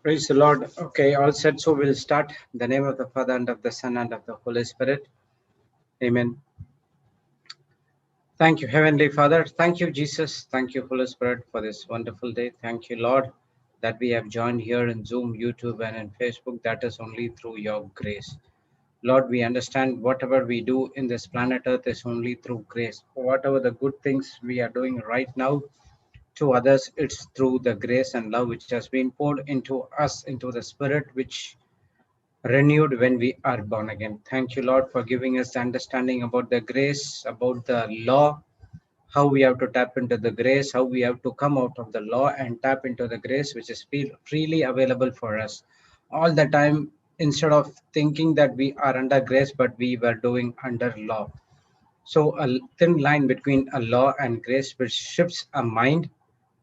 Praise the Lord. Okay, all set. So we'll start. In the name of the Father and of the Son and of the Holy Spirit. Amen. Thank you, Heavenly Father. Thank you, Jesus. Thank you, Holy Spirit, for this wonderful day. Thank you, Lord, that we have joined here in Zoom, YouTube, and in Facebook. That is only through your grace. Lord, we understand whatever we do in this planet Earth is only through grace. Whatever the good things we are doing right now to others, it's through the grace and love which has been poured into us, into the Spirit which renewed when we are born again. Thank you, Lord, for giving us the understanding about the grace, about the law, how we have to tap into the grace, how we have to come out of the law and tap into the grace which is freely available for us. All the time, instead of thinking that we are under grace, but we were doing under law. So, a thin line between a law and grace which shifts a mind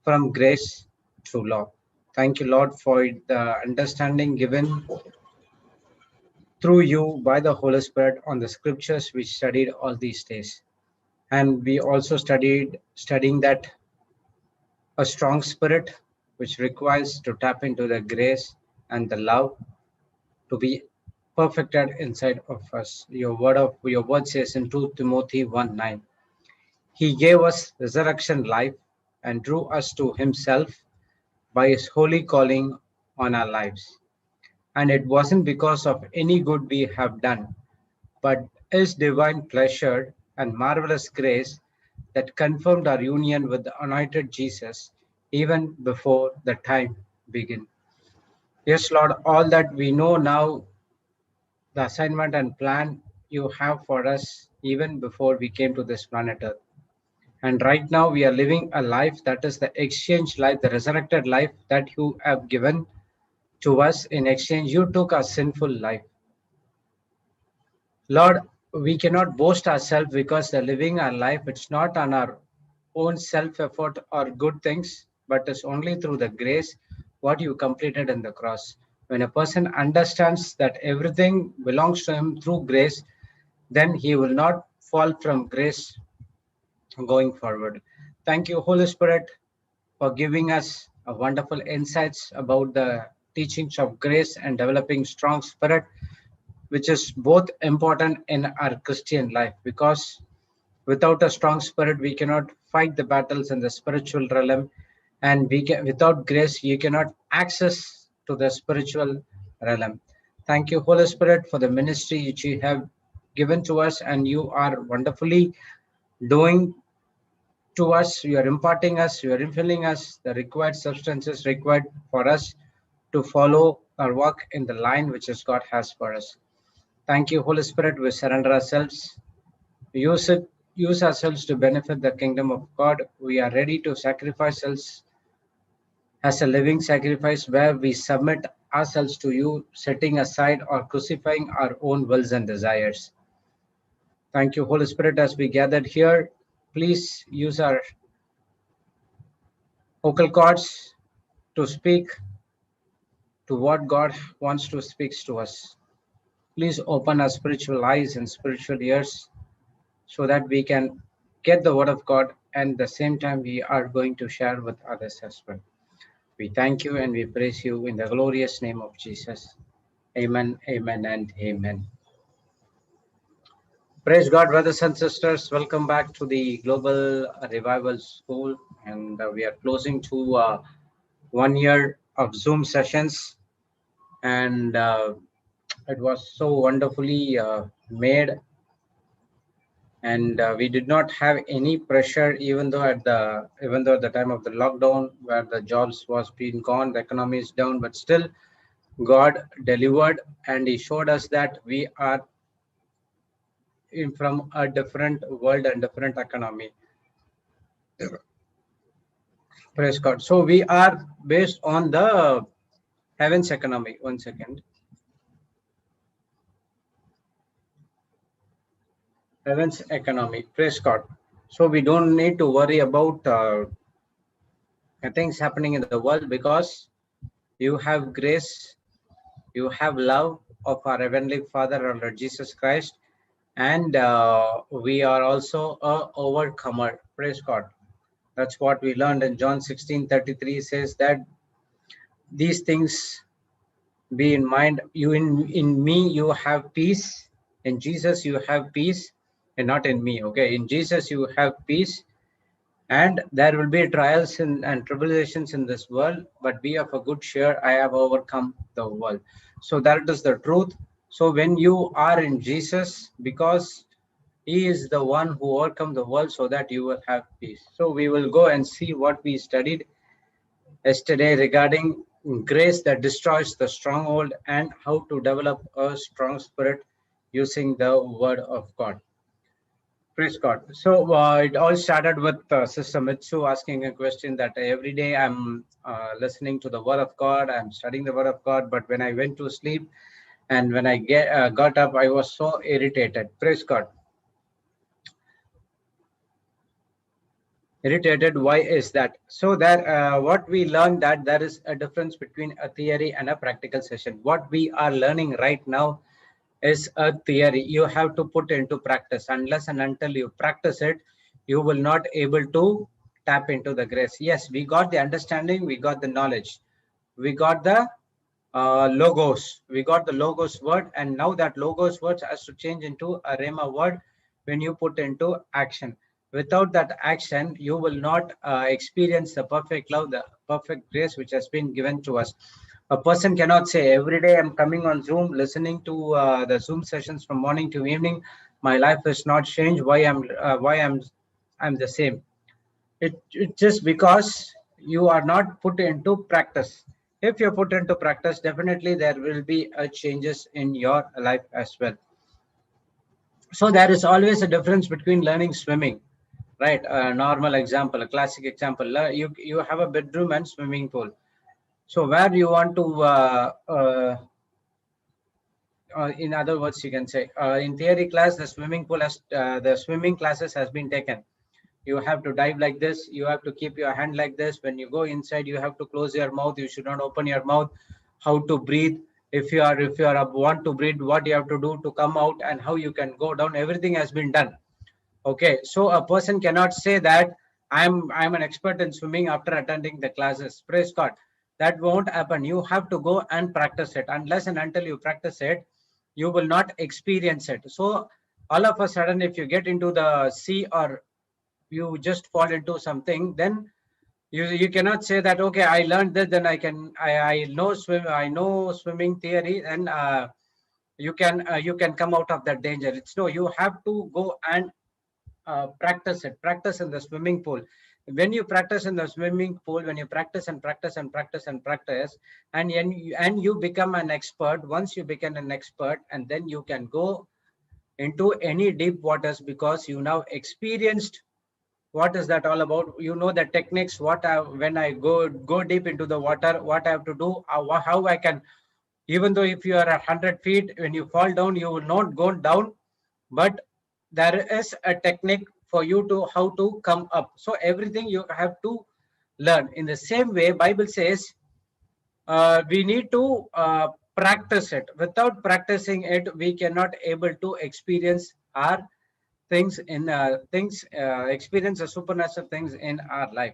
from grace to law. Thank you, Lord, for the understanding given through you by the Holy Spirit on the scriptures we studied all these days. And we also studying that a strong spirit which requires to tap into the grace and the love to be perfected inside of us. Your word says in 2 Timothy 1:9. He gave us resurrection life and drew us to himself by his holy calling on our lives. And it wasn't because of any good we have done, but his divine pleasure and marvelous grace that confirmed our union with the anointed Jesus even before the time began. Yes, Lord, all that we know now, the assignment and plan you have for us even before we came to this planet Earth. And right now we are living a life that is the exchange life, the resurrected life that you have given to us in exchange. You took our sinful life. Lord, we cannot boast ourselves because the living our life, it's not on our own self effort or good things, but it's only through the grace what you completed in the cross. When a person understands that everything belongs to him through grace, then he will not fall from grace going forward. Thank you, Holy Spirit, for giving us a wonderful insights about the teachings of grace and developing strong spirit, which is both important in our Christian life, because without a strong spirit we cannot fight the battles in the spiritual realm, and without grace you cannot access to the spiritual realm. Thank you, Holy Spirit, for the ministry which you have given to us, and you are wonderfully doing to us. You are imparting us, you are infilling us the required substances required for us to follow our work in the line which is God has for us. Thank you, Holy Spirit. We surrender ourselves. Use ourselves to benefit the kingdom of God. We are ready to sacrifice ourselves as a living sacrifice where we submit ourselves to you, setting aside or crucifying our own wills and desires. Thank you, Holy Spirit, as we gathered here. Please use our vocal cords to speak to what God wants to speak to us. Please open our spiritual eyes and spiritual ears so that we can get the word of God, and at the same time we are going to share with others as well. We thank you and we praise you in the glorious name of Jesus. Amen, amen, and amen. Praise God, brothers and sisters. Welcome back to the Global Revival School. And we are closing to 1 year of Zoom sessions. And it was so wonderfully made, and we did not have any pressure, even though at the time of the lockdown where the jobs was being gone, the economy is down, but still God delivered, and he showed us that we are from a different world and different economy. Praise God. So we are based on the heavens economy. One second. Heavens economy. Praise God. So we don't need to worry about things happening in the world, because you have grace, you have love of our Heavenly Father, our Lord Jesus Christ, and we are also a overcomer. Praise God. That's what we learned in John 16:33 says that these things Be in mind, you in me you have peace. In Jesus you have peace, and not in me. Okay, in Jesus you have peace, and there will be trials and tribulations in this world, but be of a good cheer. I have overcome the world. So that is the truth. So when you are in Jesus, because he is the one who overcome the world, so that you will have peace. So we will go and see what we studied yesterday regarding grace that destroys the stronghold and how to develop a strong spirit using the word of God. Praise God. So it all started with Sister Mitsu asking a question that every day I'm listening to the Word of God, I'm studying the Word of God, but when I went to sleep and when I got up, I was so irritated. Praise God. Irritated. Why is that? So that what we learned that there is a difference between a theory and a practical session. What we are learning right now is a theory. You have to put into practice. Unless and until you practice it, you will not able to tap into the grace. Yes, we got the understanding, we got the knowledge, we got the logos, we got the logos word, and now that logos word has to change into a rhema word when you put into action. Without that action, you will not experience the perfect love, the perfect grace which has been given to us. A person cannot say every day I'm coming on Zoom, listening to the Zoom sessions from morning to evening. My life is not changed. I'm the same. It just because you are not put into practice. If you're put into practice, definitely there will be a changes in your life as well. So there is always a difference between learning swimming, right? A normal example, a classic example. You have a bedroom and swimming pool. So where you want to in other words, you can say in theory class, the swimming pool has the swimming classes has been taken. You have to dive like this. You have to keep your hand like this. When you go inside, you have to close your mouth. You should not open your mouth. How to breathe? If you are want to breathe, what you have to do to come out and how you can go down. Everything has been done. Okay, so a person cannot say that I'm an expert in swimming after attending the classes. Praise God. That won't happen. You have to go and practice it. Unless and until you practice it, you will not experience it. So all of a sudden, if you get into the sea or you just fall into something, then you cannot say that okay, I learned this, then I know swimming theory, and you can come out of that danger. It's no, you have to go and practice in the swimming pool. When you practice in the swimming pool, when you practice and practice and practice and practice, and you become an expert. Once you become an expert, and then you can go into any deep waters because you now experienced what is that all about. You know the techniques, when I go deep into the water, what I have to do, how I can, even though if you are 100 feet, when you fall down, you will not go down, but there is a technique for you to how to come up. So everything you have to learn. In the same way, Bible says we need to practice it. Without practicing it, we cannot able to experience our experience the supernatural things in our life.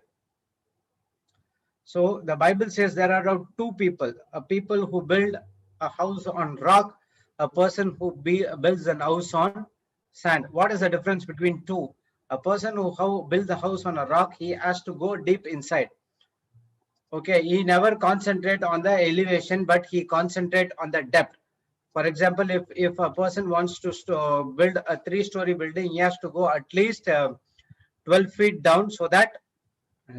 So the Bible says there are two people: a people who build a house on rock, a person who builds an house on sand. What is the difference between two? A person who builds the house on a rock, he has to go deep inside. Okay, he never concentrate on the elevation, but he concentrate on the depth. For example, if a person wants to build a 3-story building, he has to go at least 12 feet down, so that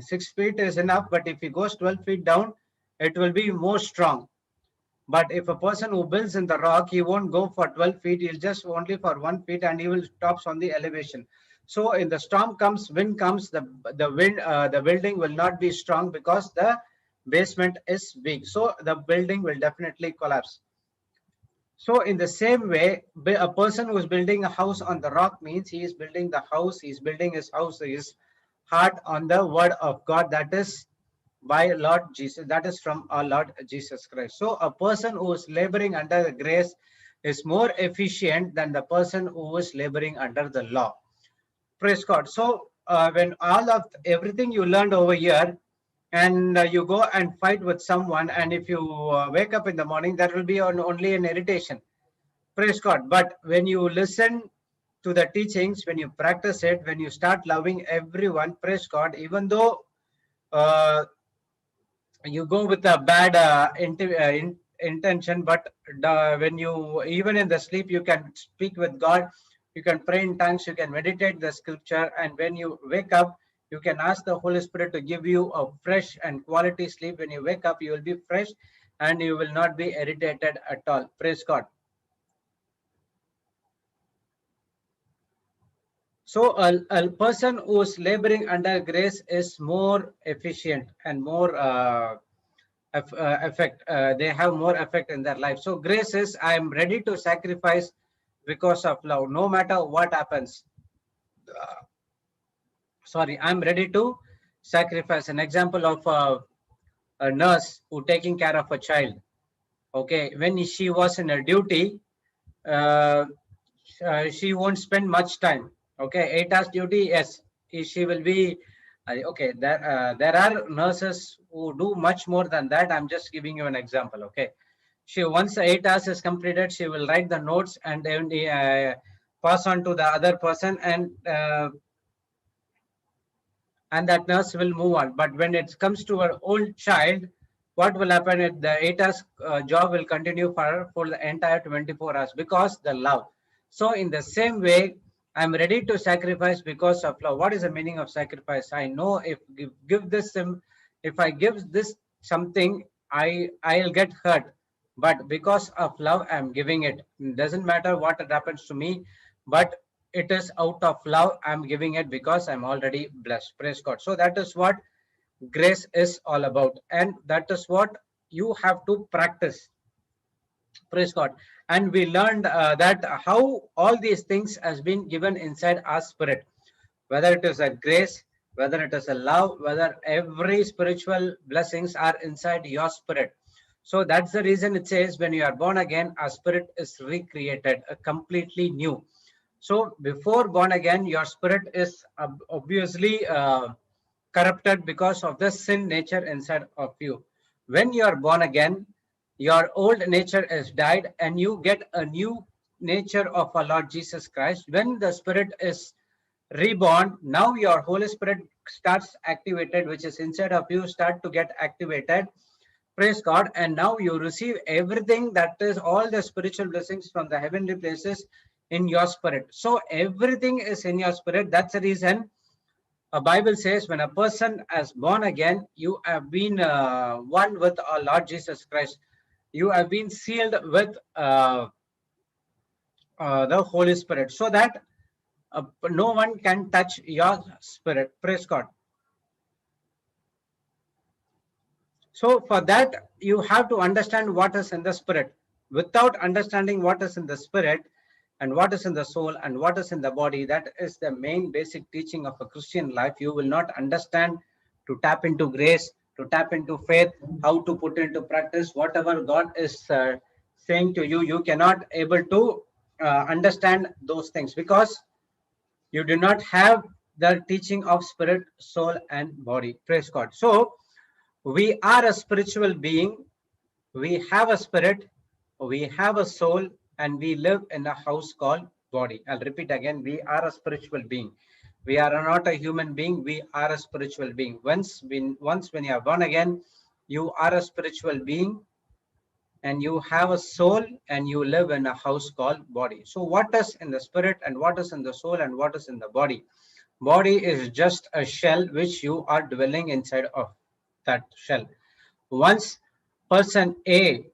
6 feet is enough. But if he goes 12 feet down, it will be more strong. But if a person who builds in the rock, he won't go for 12 feet. He'll just only for 1 feet, and he will stops on the elevation. So in the storm comes, wind comes, the building will not be strong because the basement is weak. So the building will definitely collapse. So in the same way, a person who is building a house on the rock means he is building the house. He is building his house, his heart on the word of God. That is by Lord Jesus. That is from our Lord Jesus Christ. So a person who is laboring under the grace is more efficient than the person who is laboring under the law. Praise God. So when all of everything you learned over here, and you go and fight with someone, and if you wake up in the morning, that will be only an irritation. Praise God. But when you listen to the teachings, when you practice it, when you start loving everyone, praise God, even though uh, you go with a bad intention, but when you, even in the sleep, you can speak with God, you can pray in tongues, you can meditate the scripture, and when you wake up, you can ask the Holy Spirit to give you a fresh and quality sleep. When you wake up, you will be fresh and you will not be irritated at all. Praise God. So a person who's laboring under grace is more efficient and more effect. They have more effect in their life. So grace is, I am ready to sacrifice because of love, no matter what happens. Sorry, I'm ready to sacrifice. An example of a nurse who taking care of a child. Okay, when she was in her duty, uh, she won't spend much time. Okay, 8 hours duty, yes, she will be. Okay, there are nurses who do much more than that. I'm just giving you an example. Okay, she, once the 8 hours is completed, she will write the notes and then pass on to the other person, and that nurse will move on. But when it comes to her old child, what will happen is the 8 hours job will continue for the entire 24 hours because the love. So in the same way, I'm ready to sacrifice because of love. What is the meaning of sacrifice? I know if give this if I give this something, I'll get hurt. But because of love, I'm giving it. It doesn't matter what it happens to me, but it is out of love. I'm giving it because I'm already blessed. Praise God. So that is what grace is all about, and that is what you have to practice. Praise God. And we learned that how all these things has been given inside our spirit, whether it is a grace, whether it is a love, whether every spiritual blessings are inside your spirit. So that's the reason it says when you are born again, our spirit is recreated, completely new. So before born again, your spirit is obviously corrupted because of the sin nature inside of you. When you are born again, your old nature is died and you get a new nature of our Lord Jesus Christ. When the spirit is reborn, now your Holy Spirit starts activated, which is inside of you, start to get activated. Praise God. And now you receive everything, that is all the spiritual blessings from the heavenly places in your spirit. So everything is in your spirit. That's the reason a Bible says when a person has born again, you have been one with our Lord Jesus Christ. You have been sealed with the Holy Spirit, so that no one can touch your spirit. Praise God. So for that, you have to understand what is in the spirit. Without understanding what is in the spirit and what is in the soul and what is in the body, that is the main basic teaching of a Christian life. You will not understand to tap into grace, to tap into faith, how to put into practice whatever God is saying to you. You cannot able to understand those things because you do not have the teaching of spirit, soul, and body. Praise God. So we are a spiritual being, we have a spirit, we have a soul, and we live in a house called body. I'll repeat again, we are a spiritual being. We are not a human being, we are a spiritual being. Once when you are born again, you are a spiritual being and you have a soul and you live in a house called body. So what is in the spirit and what is in the soul and what is in the body? Body is just a shell which you are dwelling inside of that shell. Once person A,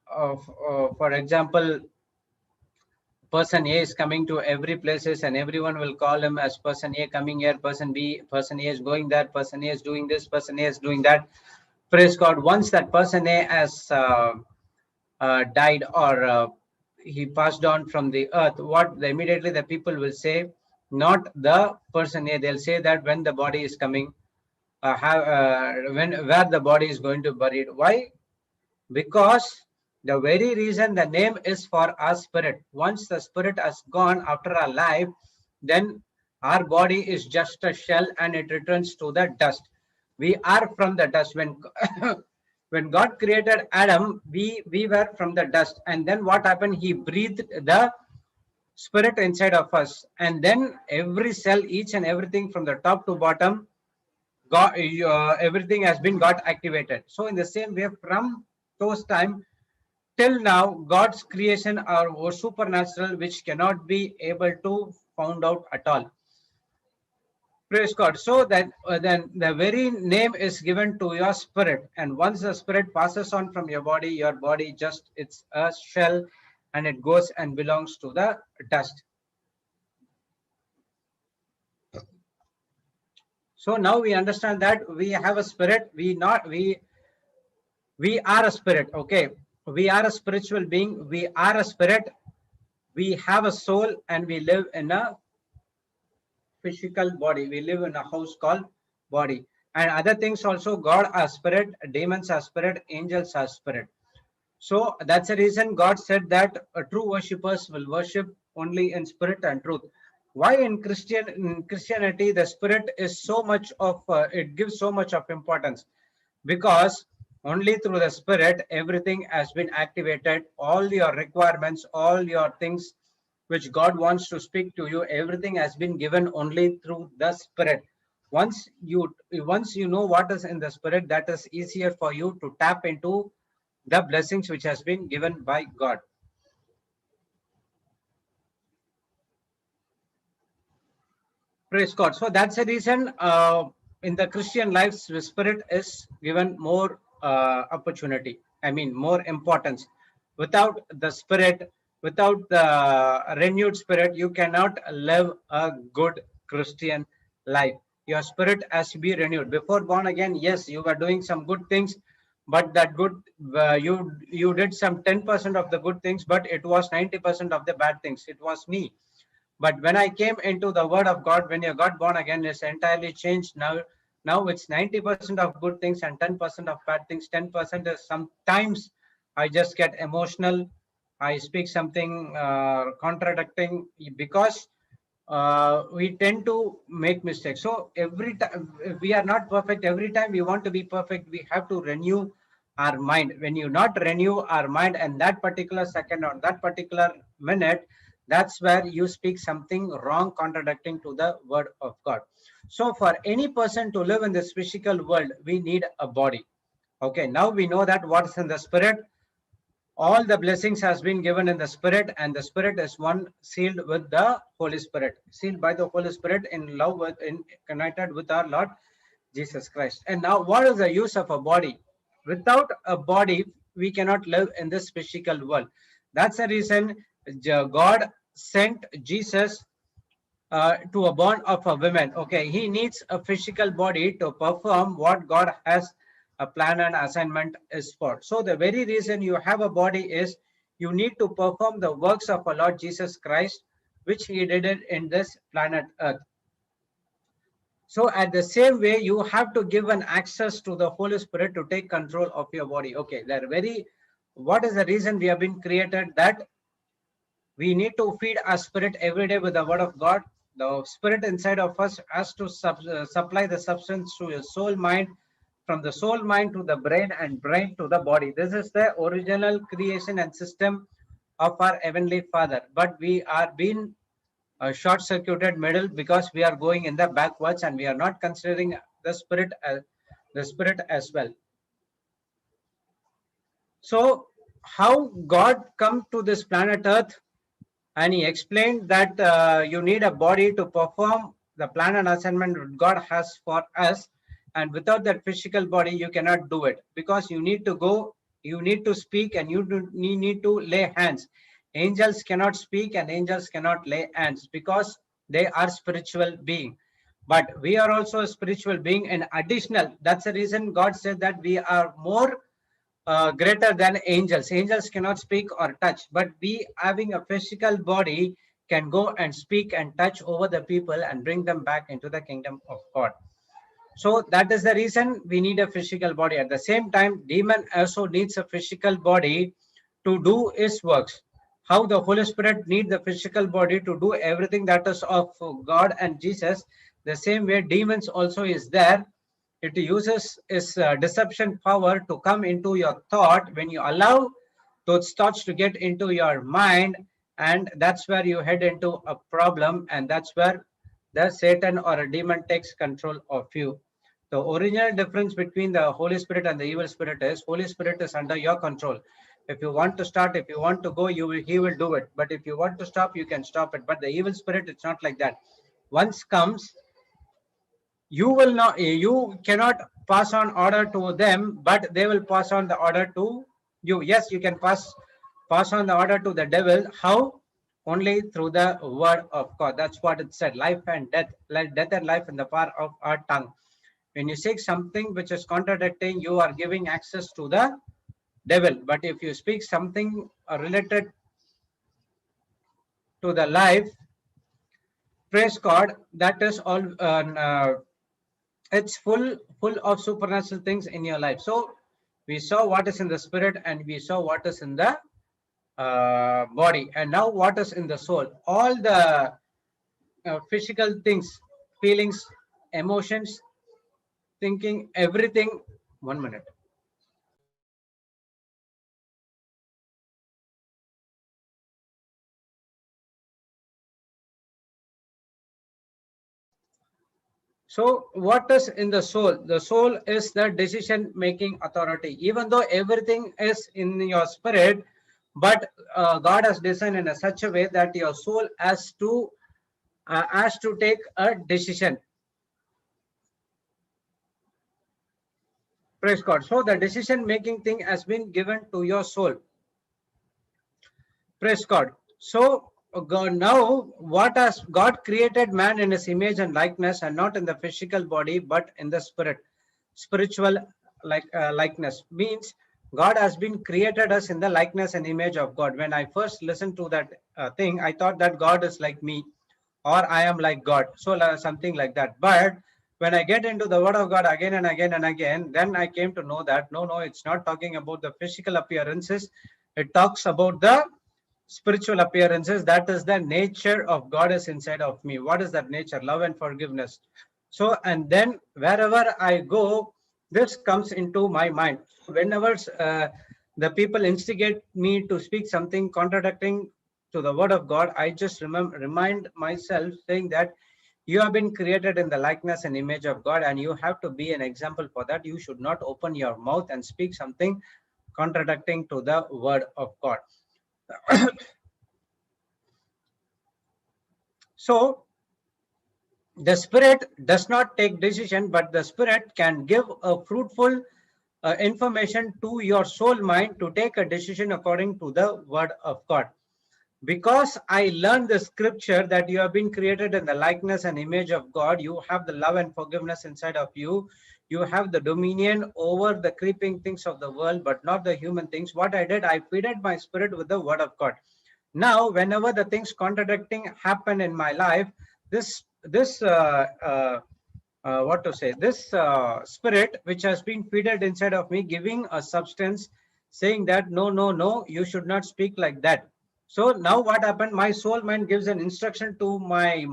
for example, person A is coming to every places and everyone will call him as person A coming here, person B, person A is going there, person A is doing this, person A is doing that. Praise God. Once that person A has died or he passed on from the earth, what immediately the people will say, not the person A, they'll say that when the body is coming, when where the body is going to buried. Why? Because the very reason the name is for our spirit. Once the spirit has gone after our life, then our body is just a shell and it returns to the dust. We are from the dust. When when God created Adam, we were from the dust. And then what happened? He breathed the spirit inside of us. And then every cell, each and everything from the top to bottom, everything has been got activated. So in the same way, from those time till now, God's creation are supernatural, which cannot be able to found out at all. Praise God. So that then the very name is given to your spirit, and once the spirit passes on from your body just it's a shell, and it goes and belongs to the dust. So now we understand that we have a spirit. We are a spirit. Okay, we are a spiritual being. We are a spirit. We have a soul, and we live in a physical body. We live in a house called body. And other things also, God are spirit, demons are spirit, angels are spirit. So that's the reason God said that true worshippers will worship only in spirit and truth. Why in Christianity the spirit is so much of it gives so much of importance? Because only through the spirit everything has been activated. All your requirements, all your things which God wants to speak to you, everything has been given only through the spirit. Once you know what is in the spirit, that is easier for you to tap into the blessings which has been given by God. Praise God. So that's the reason in the Christian life, the spirit is given more opportunity. I mean, more importance. Without the spirit, without the renewed spirit, you cannot live a good Christian life. Your spirit has to be renewed. Before born again, yes, you were doing some good things, but that good you did some 10% of the good things, but it was 90% of the bad things. It was me. But when I came into the word of God, when you got born again, it's entirely changed. Now it's 90% of good things and 10% of bad things. 10% is sometimes I just get emotional. I speak something contradicting because we tend to make mistakes. So every time we are not perfect, every time we want to be perfect, we have to renew our mind. When you not renew our mind, and that particular second or that particular minute, that's where you speak something wrong, contradicting to the word of God. So for any person to live in this physical world, we need a body. Okay, now we know that what's in the spirit, all the blessings has been given in the spirit, and the spirit is one sealed with the Holy Spirit, sealed by the Holy Spirit in love with, in connected with our Lord Jesus Christ. And now what is the use of a body? Without a body we cannot live in this physical world. That's the reason God sent Jesus to a born of a woman. Okay, he needs a physical body to perform what God has a plan and assignment is for. So the very reason you have a body is you need to perform the works of our Lord Jesus Christ, which he did it in this planet Earth. So at the same way, you have to give an access to the Holy Spirit to take control of your body. Okay, they're very, what is the reason we have been created? That we need to feed our spirit every day with the word of God. The spirit inside of us has to supply the substance to your soul mind, from the soul mind to the brain, and brain to the body. This is the original creation and system of our heavenly Father. But we are being short circuited middle because we are going in the backwards, and we are not considering the spirit as well. So how God come to this planet Earth? And he explained that you need a body to perform the plan and assignment God has for us, and without that physical body you cannot do it, because you need to go, you need to speak, and you need to lay hands. Angels cannot speak and angels cannot lay hands because they are spiritual being, but we are also a spiritual being. And additional, that's the reason God said that we are more greater than angels. Angels cannot speak or touch, but we having a physical body can go and speak and touch over the people and bring them back into the kingdom of God. So that is the reason we need a physical body. At the same time, demon also needs a physical body to do his works. How the Holy Spirit needs the physical body to do everything that is of God and Jesus, the same way demons also is there it uses its deception power to come into your thought. When you allow those thoughts to get into your mind, and that's where you head into a problem, and that's where the Satan or a demon takes control of you. The original difference between the Holy Spirit and the evil spirit is Holy Spirit is under your control. If you want to start, if you want to go, he will do it. But if you want to stop, you can stop it. But the evil spirit, it's not like that. Once comes, you will not, you cannot pass on order to them, but they will pass on the order to you. Yes, you can pass on the order to the devil. How? Only through the word of God. That's what it said. Life and death, like death and life in the power of our tongue. When you say something which is contradicting, you are giving access to the devil. But if you speak something related to the life, praise God, that is all. It's full of supernatural things in your life. So we saw what is in the spirit, and we saw what is in the body, and now what is in the soul. All the physical things, feelings, emotions, thinking, everything. 1 minute. So what is in the soul? The soul is the decision making authority. Even though everything is in your spirit, but God has designed in a such a way that your soul has to take a decision. Praise God. So the decision making thing has been given to your soul. Praise God. So God, now what has God created man in his image and likeness, and not in the physical body but in the spirit. Spiritual likeness means God has been created us in the likeness and image of God. When I first listened to that thing, I thought that God is like me, or I am like God. So something like that. But when I get into the word of God again and again and again, then I came to know that no, it's not talking about the physical appearances. It talks about the spiritual appearances. That is the nature of God is inside of me. What is that nature? Love and forgiveness. So, and then wherever I go, this comes into my mind. Whenever the people instigate me to speak something contradicting to the word of God, I just remind myself saying that you have been created in the likeness and image of God, and you have to be an example for that. You should not open your mouth and speak something contradicting to the word of God. So the spirit does not take decision, but the spirit can give a fruitful information to your soul mind to take a decision according to the word of God. Because I learned the scripture that you have been created in the likeness and image of God, you have the love and forgiveness inside of you. You have the dominion over the creeping things of the world, but not the human things. What I did, I fed my spirit with the word of God. Now, whenever the things contradicting happen in my life, what to say, this spirit which has been fed inside of me, giving a substance, saying that no, you should not speak like that. So now what happened, my soul mind gives an instruction to my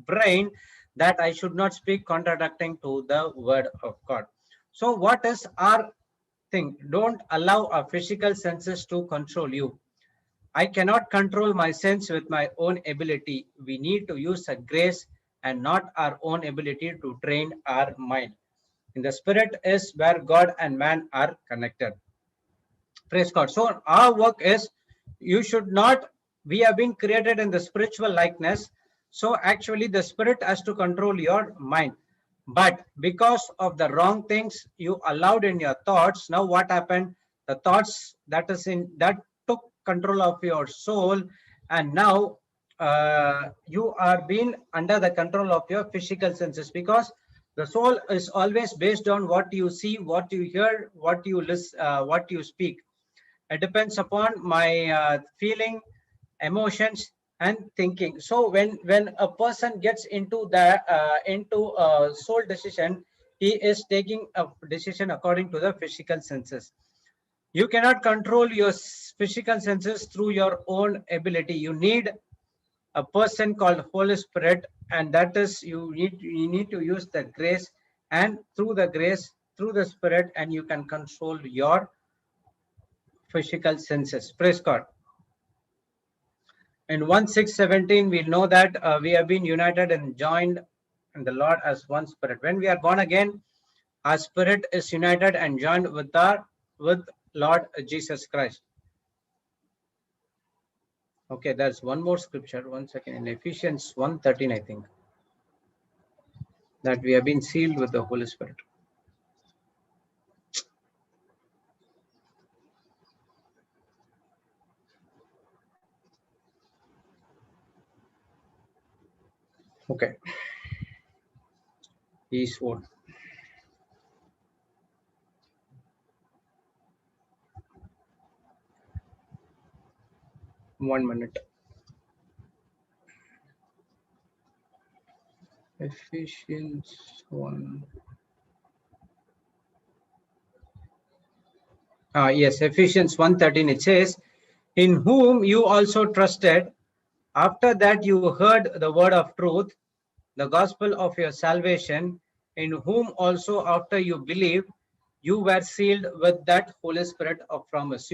brain that I should not speak contradicting to the word of God. So what is our thing? Don't allow our physical senses to control you. I cannot control my sense with my own ability. We need to use a grace and not our own ability to train our mind. In the spirit is where God and man are connected. Praise God. So our work is, you should not, we have been created in the spiritual likeness. So actually the spirit has to control your mind. But because of the wrong things you allowed in your thoughts, now what happened? The thoughts that took control of your soul, and now you are being under the control of your physical senses, because the soul is always based on what you see, what you hear, what you listen, what you speak. It depends upon my feeling, emotions, and thinking. So when a person gets into the into a soul decision, he is taking a decision according to the physical senses. You cannot control your physical senses through your own ability. You need a person called Holy Spirit, and that is, you need to use the grace and through the grace, through the Spirit, and you can control your physical senses. Praise God. In 1:6:17, we know that we have been united and joined in the Lord as one Spirit. When we are born again, our spirit is united and joined with Lord Jesus Christ. Okay, there's one more scripture. One second. In Ephesians 1:13, I think, that we have been sealed with the Holy Spirit. Okay. Eastward. 1 minute. Ephesians 1. Yes, Ephesians 1:13. It says, in whom you also trusted, after that you heard the word of truth, the gospel of your salvation, in whom also after you believed, you were sealed with that Holy Spirit of promise.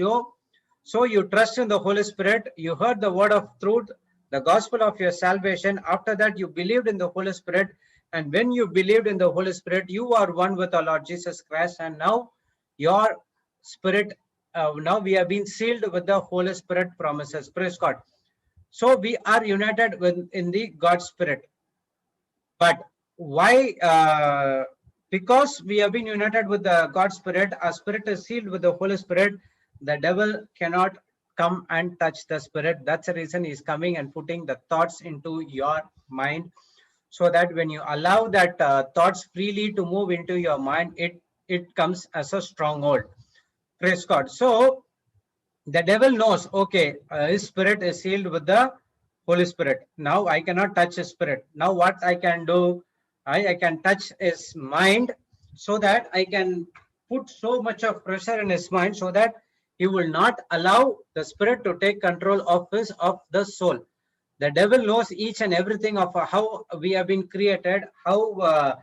So you trust in the Holy Spirit, you heard the word of truth, the gospel of your salvation. After that, you believed in the Holy Spirit. And when you believed in the Holy Spirit, you are one with our Lord Jesus Christ. And now your spirit, now we have been sealed with the Holy Spirit promises. Praise God. So we are united with in the God Spirit. But why? Because we have been united with the God Spirit, our spirit is sealed with the Holy Spirit. The devil cannot come and touch the spirit. That's the reason he's coming and putting the thoughts into your mind, so that when you allow that thoughts freely to move into your mind, it comes as a stronghold. Praise God. So the devil knows, okay, his spirit is sealed with the Holy Spirit. Now I cannot touch his spirit. Now what I can do, I can touch his mind, so that I can put so much of pressure in his mind, so that he will not allow the spirit to take control of the soul. The devil knows each and everything of how we have been created, how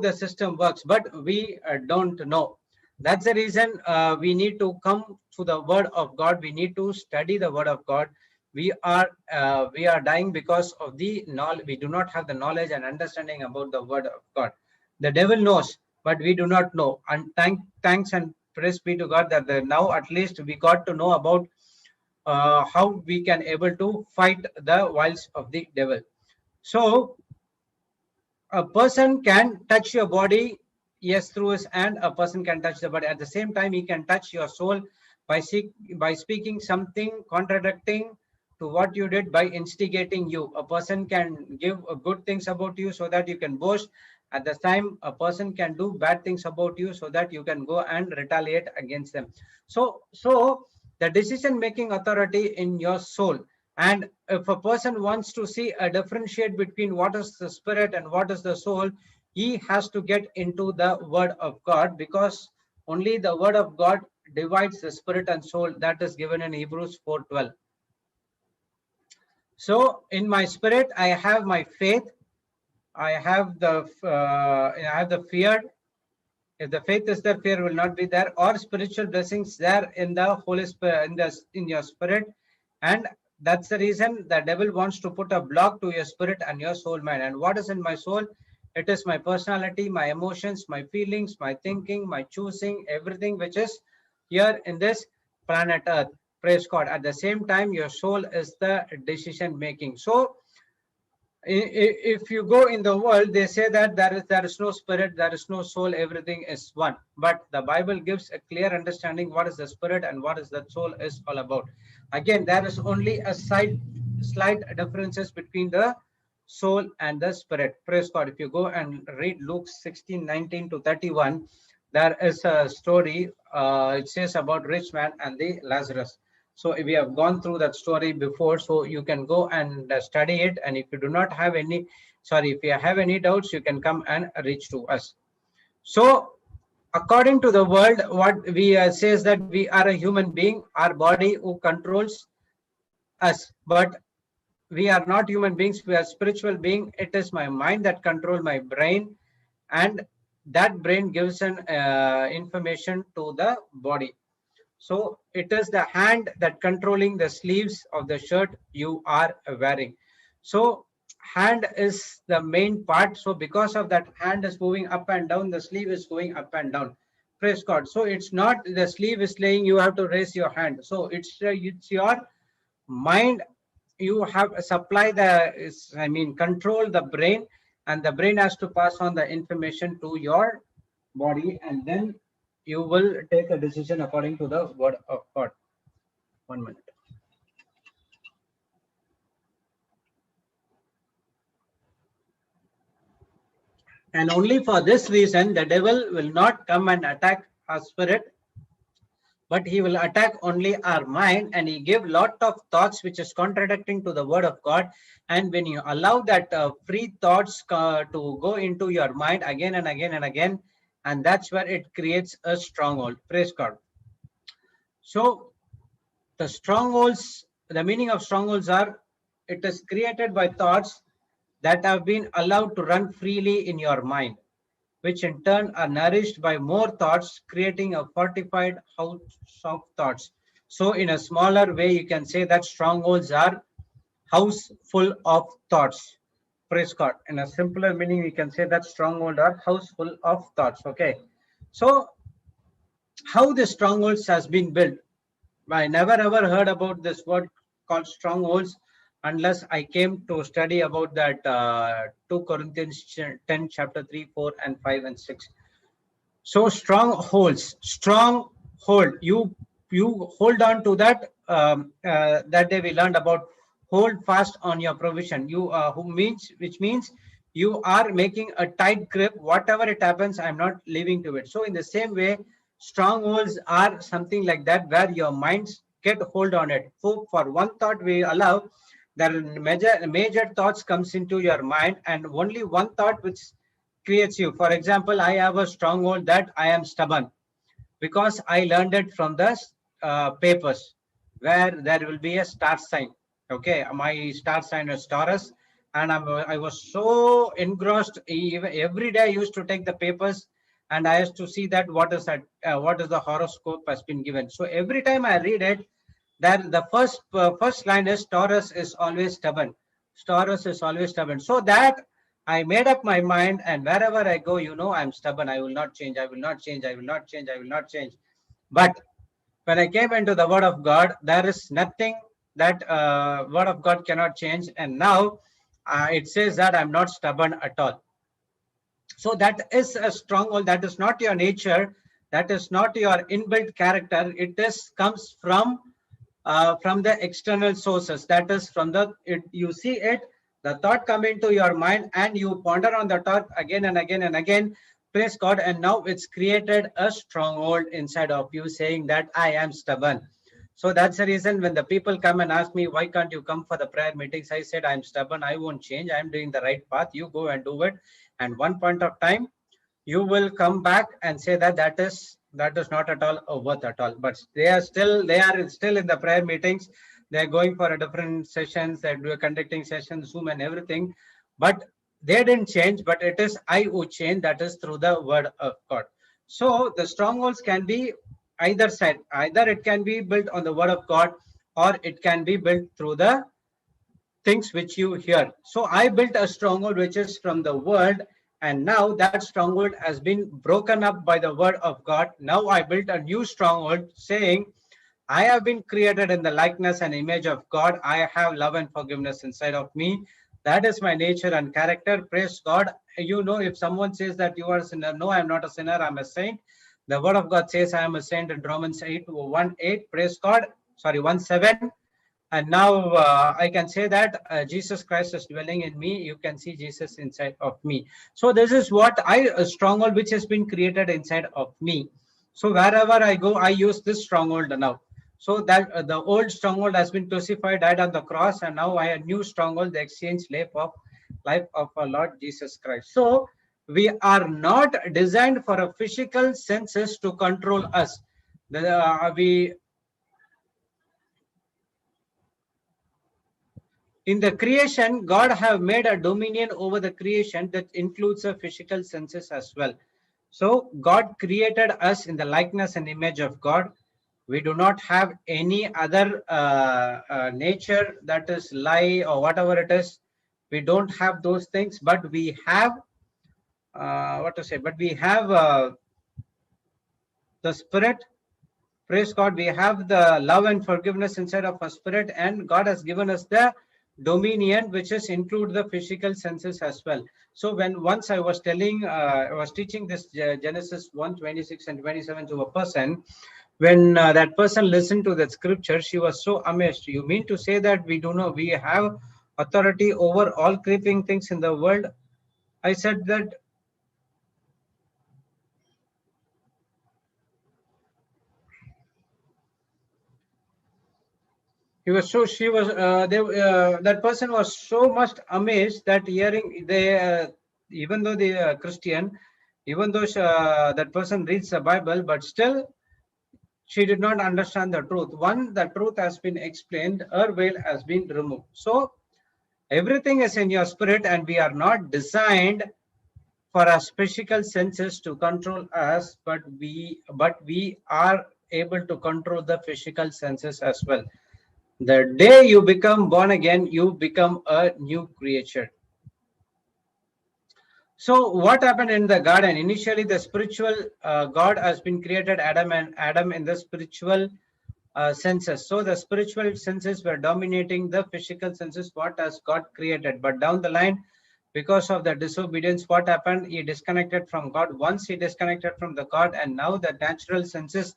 the system works, but we don't know. That's the reason we need to come to the Word of God. We need to study the Word of God. We are dying because of the knowledge. We do not have the knowledge and understanding about the Word of God. The devil knows, but we do not know. And thanks and praise be to God that now at least we got to know about how we can able to fight the wiles of the devil. So a person can touch your body, yes, through his hand. A person can touch the body. At the same time, he can touch your soul by speaking something contradicting to what you did, by instigating you. A person can give good things about you so that you can boast. At the time, a person can do bad things about you so that you can go and retaliate against them. So the decision making authority in your soul. And if a person wants to see a differentiate between what is the spirit and what is the soul, he has to get into the Word of God, because only the Word of God divides the spirit and soul. That is given in Hebrews 4:12. So in my spirit, I have my faith. I have the fear. If the faith is there, fear will not be there. Or spiritual blessings there in the Holy Spirit, in your spirit. And that's the reason the devil wants to put a block to your spirit and your soul, mind. And what is in my soul? It is my personality, my emotions, my feelings, my thinking, my choosing, everything which is here in this planet Earth. Praise God. At the same time, your soul is the decision making. So if you go in the world, they say that there is no spirit, there is no soul, everything is one. But the Bible gives a clear understanding what is the spirit and what is the soul is all about. Again, there is only a slight differences between the soul and the spirit. Praise God. If you go and read Luke 16:19-31, there is a story. It says about rich man and the Lazarus. So we have gone through that story before, so you can go and study it. And if you do not have any, if you have any doubts, you can come and reach to us. So according to the world, what we says that we are a human being, our body who controls us, but we are not human beings. We are spiritual being. It is my mind that control my brain, and that brain gives an information to the body. So it is the hand that controlling the sleeves of the shirt you are wearing. So hand is the main part. So because of that, hand is moving up and down, the sleeve is going up and down. Praise God. So it's not the sleeve is saying you have to raise your hand. So it's your mind. You have supply control the brain, and the brain has to pass on the information to your body, and then you will take a decision according to the word of God. 1 minute. And only for this reason, the devil will not come and attack our spirit, but he will attack only our mind, and he give lot of thoughts which is contradicting to the word of God. And when you allow that free thoughts to go into your mind again and again and again, and that's where it creates a stronghold. Praise God. So the strongholds, the meaning of strongholds are, it is created by thoughts that have been allowed to run freely in your mind, which in turn are nourished by more thoughts, creating a fortified house of thoughts. So in a smaller way, you can say that strongholds are house full of thoughts. Praise God. In a simpler meaning, we can say that stronghold are house full of thoughts. Okay. So how the strongholds has been built? I never ever heard about this word called strongholds unless I came to study about that 2 Corinthians 10, chapter 3, 4, and 5, and 6. So strongholds, stronghold. You hold on to that. That day we learned about hold fast on your provision. Which means you are making a tight grip. Whatever it happens, I'm not leaving to it. So in the same way, strongholds are something like that, where your minds get hold on it. So for one thought we allow, the major thoughts comes into your mind, and only one thought which creates you. For example, I have a stronghold that I am stubborn because I learned it from the papers, where there will be a star sign. Okay, my star sign is Taurus, and I was so engrossed. Even every day I used to take the papers, and I used to see that what is the horoscope has been given. So every time I read it, then the first line is Taurus is always stubborn. Taurus is always stubborn. So that I made up my mind, and wherever I go, I'm stubborn. I will not change. I will not change. I will not change. I will not change. But when I came into the Word of God, there is nothing that Word of God cannot change. And now it says that I'm not stubborn at all. So that is a stronghold. That is not your nature. That is not your inbuilt character. It is comes from the external sources. That is from you see it, the thought come into your mind, and you ponder on the thought again and again and again. Praise God. And now it's created a stronghold inside of you, saying that I am stubborn. So that's the reason when the people come and ask me, why can't you come for the prayer meetings? I said, I'm stubborn. I won't change. I'm doing the right path. You go and do it. And one point of time, you will come back and say that that is not at all worth at all. But they are still in the prayer meetings. They're going for a different sessions. They're conducting sessions, Zoom and everything. But they didn't change. But it is I who change. That is through the word of God. So the strongholds can be either side. Either it can be built on the word of God, or it can be built through the things which you hear. So I built a stronghold which is from the word, and now that stronghold has been broken up by the word of God. Now I built a new stronghold saying, I have been created in the likeness and image of God. I have love and forgiveness inside of me. That is my nature and character. Praise God. If someone says that you are a sinner, no, I'm not a sinner, I'm a saint. The word of God says I am a saint in Romans 8:1-8. Praise God. Sorry, 1:7. And now I can say that Jesus Christ is dwelling in me. You can see Jesus inside of me. So this is what a stronghold which has been created inside of me. So wherever I go, I use this stronghold now. So that the old stronghold has been crucified, died on the cross, and now I have a new stronghold, the exchange life of our Lord Jesus Christ. So we are not designed for a physical senses to control us. We In the creation, God have made a dominion over the creation that includes the physical senses as well. So God created us in the likeness and image of God. We do not have any other nature, that is lie or whatever it is. We don't have those things, but we have what to say, but we have the spirit. Praise God, we have the love and forgiveness inside of our spirit, and God has given us the dominion, which is include the physical senses as well. So when once I was telling, I was teaching this Genesis 1:26 and 27 to a person. When that person listened to that scripture, she was so amazed. You mean to say that we do know we have authority over all creeping things in the world? I said that he was so she was that person was so much amazed that hearing they even though they are Christian, even though that person reads the Bible, but still she did not understand the truth. One, the truth has been explained, her veil has been removed. So everything is in your spirit, and we are not designed for our physical senses to control us, but we are able to control the physical senses as well. The day you become born again, you become a new creature. So what happened in the garden? Initially, the spiritual God has been created Adam in the spiritual senses. So the spiritual senses were dominating the physical senses, what has God created. But down the line, because of the disobedience, what happened? He disconnected from God. Once he disconnected from the God, and now the natural senses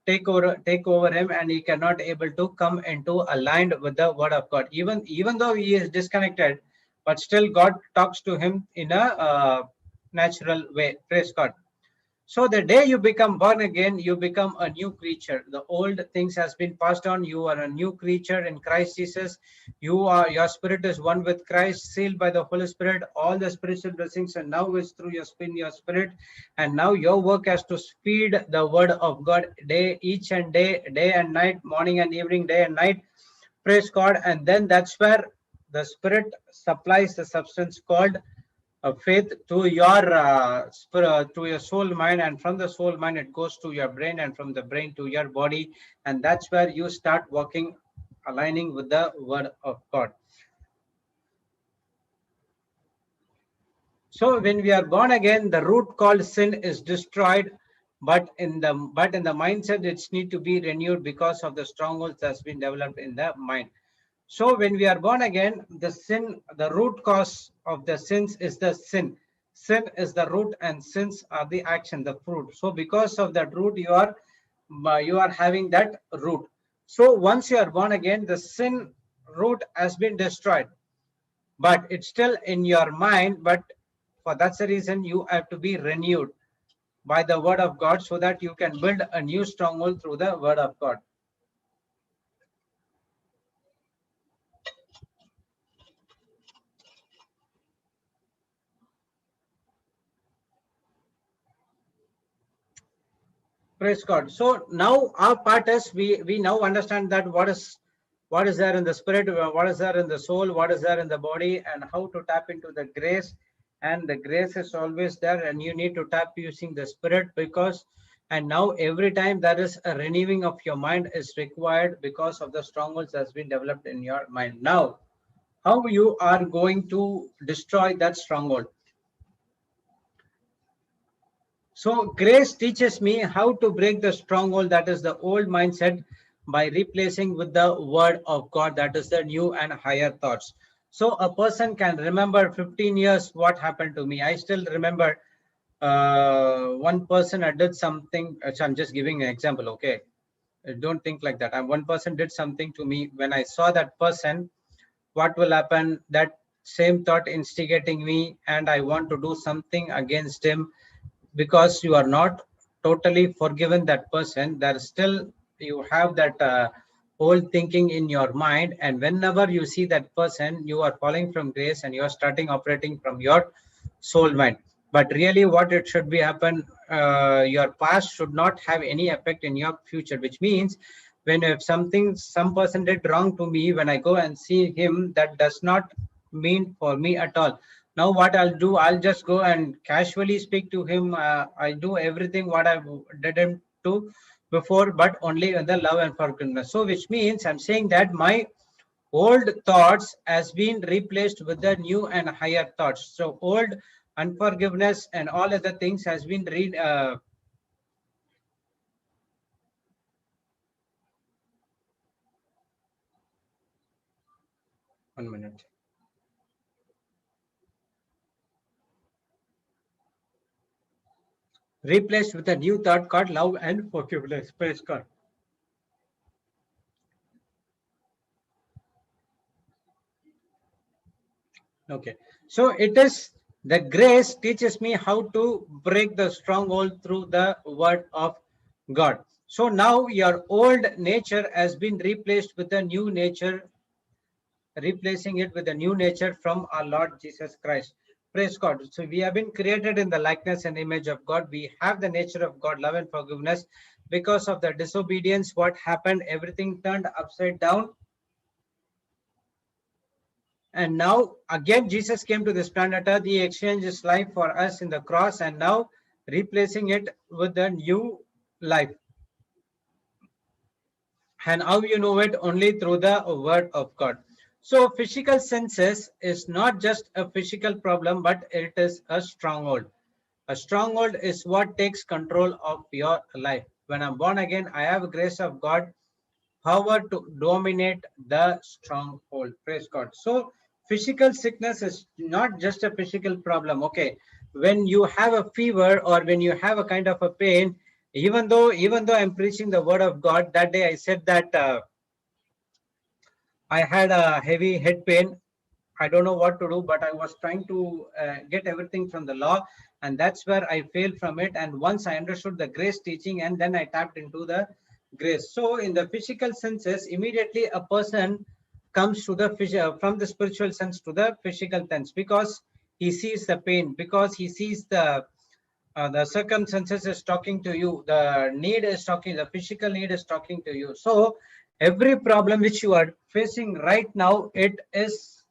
take over him, and he cannot able to come into aligned with the word of God. Even though he is disconnected, but still God talks to him in a natural way. Praise God. So the day you become born again, you become a new creature. The old things has been passed on. You are a new creature in Christ Jesus. Your spirit is one with Christ, sealed by the Holy Spirit. All the spiritual blessings and now is through your spirit. And now your work has to feed the word of God each and day and night, morning and evening, day and night. Praise God. And then that's where the spirit supplies the substance called faith to your to your soul mind, and from the soul mind it goes to your brain, and from the brain to your body, and that's where you start working, aligning with the word of God. So when we are born again, the root called sin is destroyed, but in the mindset it's need to be renewed because of the strongholds that's been developed in the mind. So when we are born again, the root cause of the sins is the sin. Sin is the root, and sins are the action, the fruit. So because of that root, you are having that root. So once you are born again, the sin root has been destroyed, but it's still in your mind. But for that's the reason you have to be renewed by the word of God, so that you can build a new stronghold through the word of God. Praise God. So now our part is we now understand that what is there in the spirit, what is there in the soul, what is there in the body, and how to tap into the grace. And the grace is always there, and you need to tap using the spirit, because and now every time there is a renewing of your mind is required because of the strongholds that's been developed in your mind. Now, how you are going to destroy that stronghold? So grace teaches me how to break the stronghold, that is the old mindset, by replacing with the word of God, that is the new and higher thoughts. So a person can remember 15 years what happened to me. I still remember one person I did something. So I'm just giving an example, okay? Don't think like that. One person did something to me. When I saw that person, what will happen? That same thought instigating me, and I want to do something against him, because you are not totally forgiven that person. There still you have that old thinking in your mind, and whenever you see that person, you are falling from grace and you are starting operating from your soul mind. But really what it should be happen, your past should not have any effect in your future, which means when if some person did wrong to me, when I go and see him, that does not mean for me at all. Now what I'll do, I'll just go and casually speak to him. I do everything what I didn't do before, but only in the love and forgiveness. So which means I'm saying that my old thoughts has been replaced with the new and higher thoughts. So old unforgiveness and all other things has been one minute. Replaced with a new thought called love and forgiveness. Praise God. Okay. So it is the grace teaches me how to break the stronghold through the word of God. So now your old nature has been replaced with a new nature, replacing it with a new nature from our Lord Jesus Christ. Praise God. So we have been created in the likeness and image of God. We have the nature of God, love and forgiveness. Because of the disobedience, what happened? Everything turned upside down. And now again, Jesus came to this planet Earth. He exchanged his life for us in the cross and now replacing it with a new life. And how you know it? Only through the word of God. So physical senses is not just a physical problem, but it is a stronghold. A stronghold is what takes control of your life. When I'm born again, I have grace of God, power to dominate the stronghold. Praise God. So physical sickness is not just a physical problem. Okay, when you have a fever or when you have a kind of a pain, even though I'm preaching the word of God, that day I said that I had a heavy head pain. I don't know what to do, but I was trying to get everything from the law, and that's where I failed from it. And once I understood the grace teaching, and then I tapped into the grace. So, in the physical senses, immediately a person comes to the from the spiritual sense to the physical sense because he sees the pain, because he sees the circumstances is talking to you, the need is talking, the physical need is talking to you. So every problem which you are facing right now, it is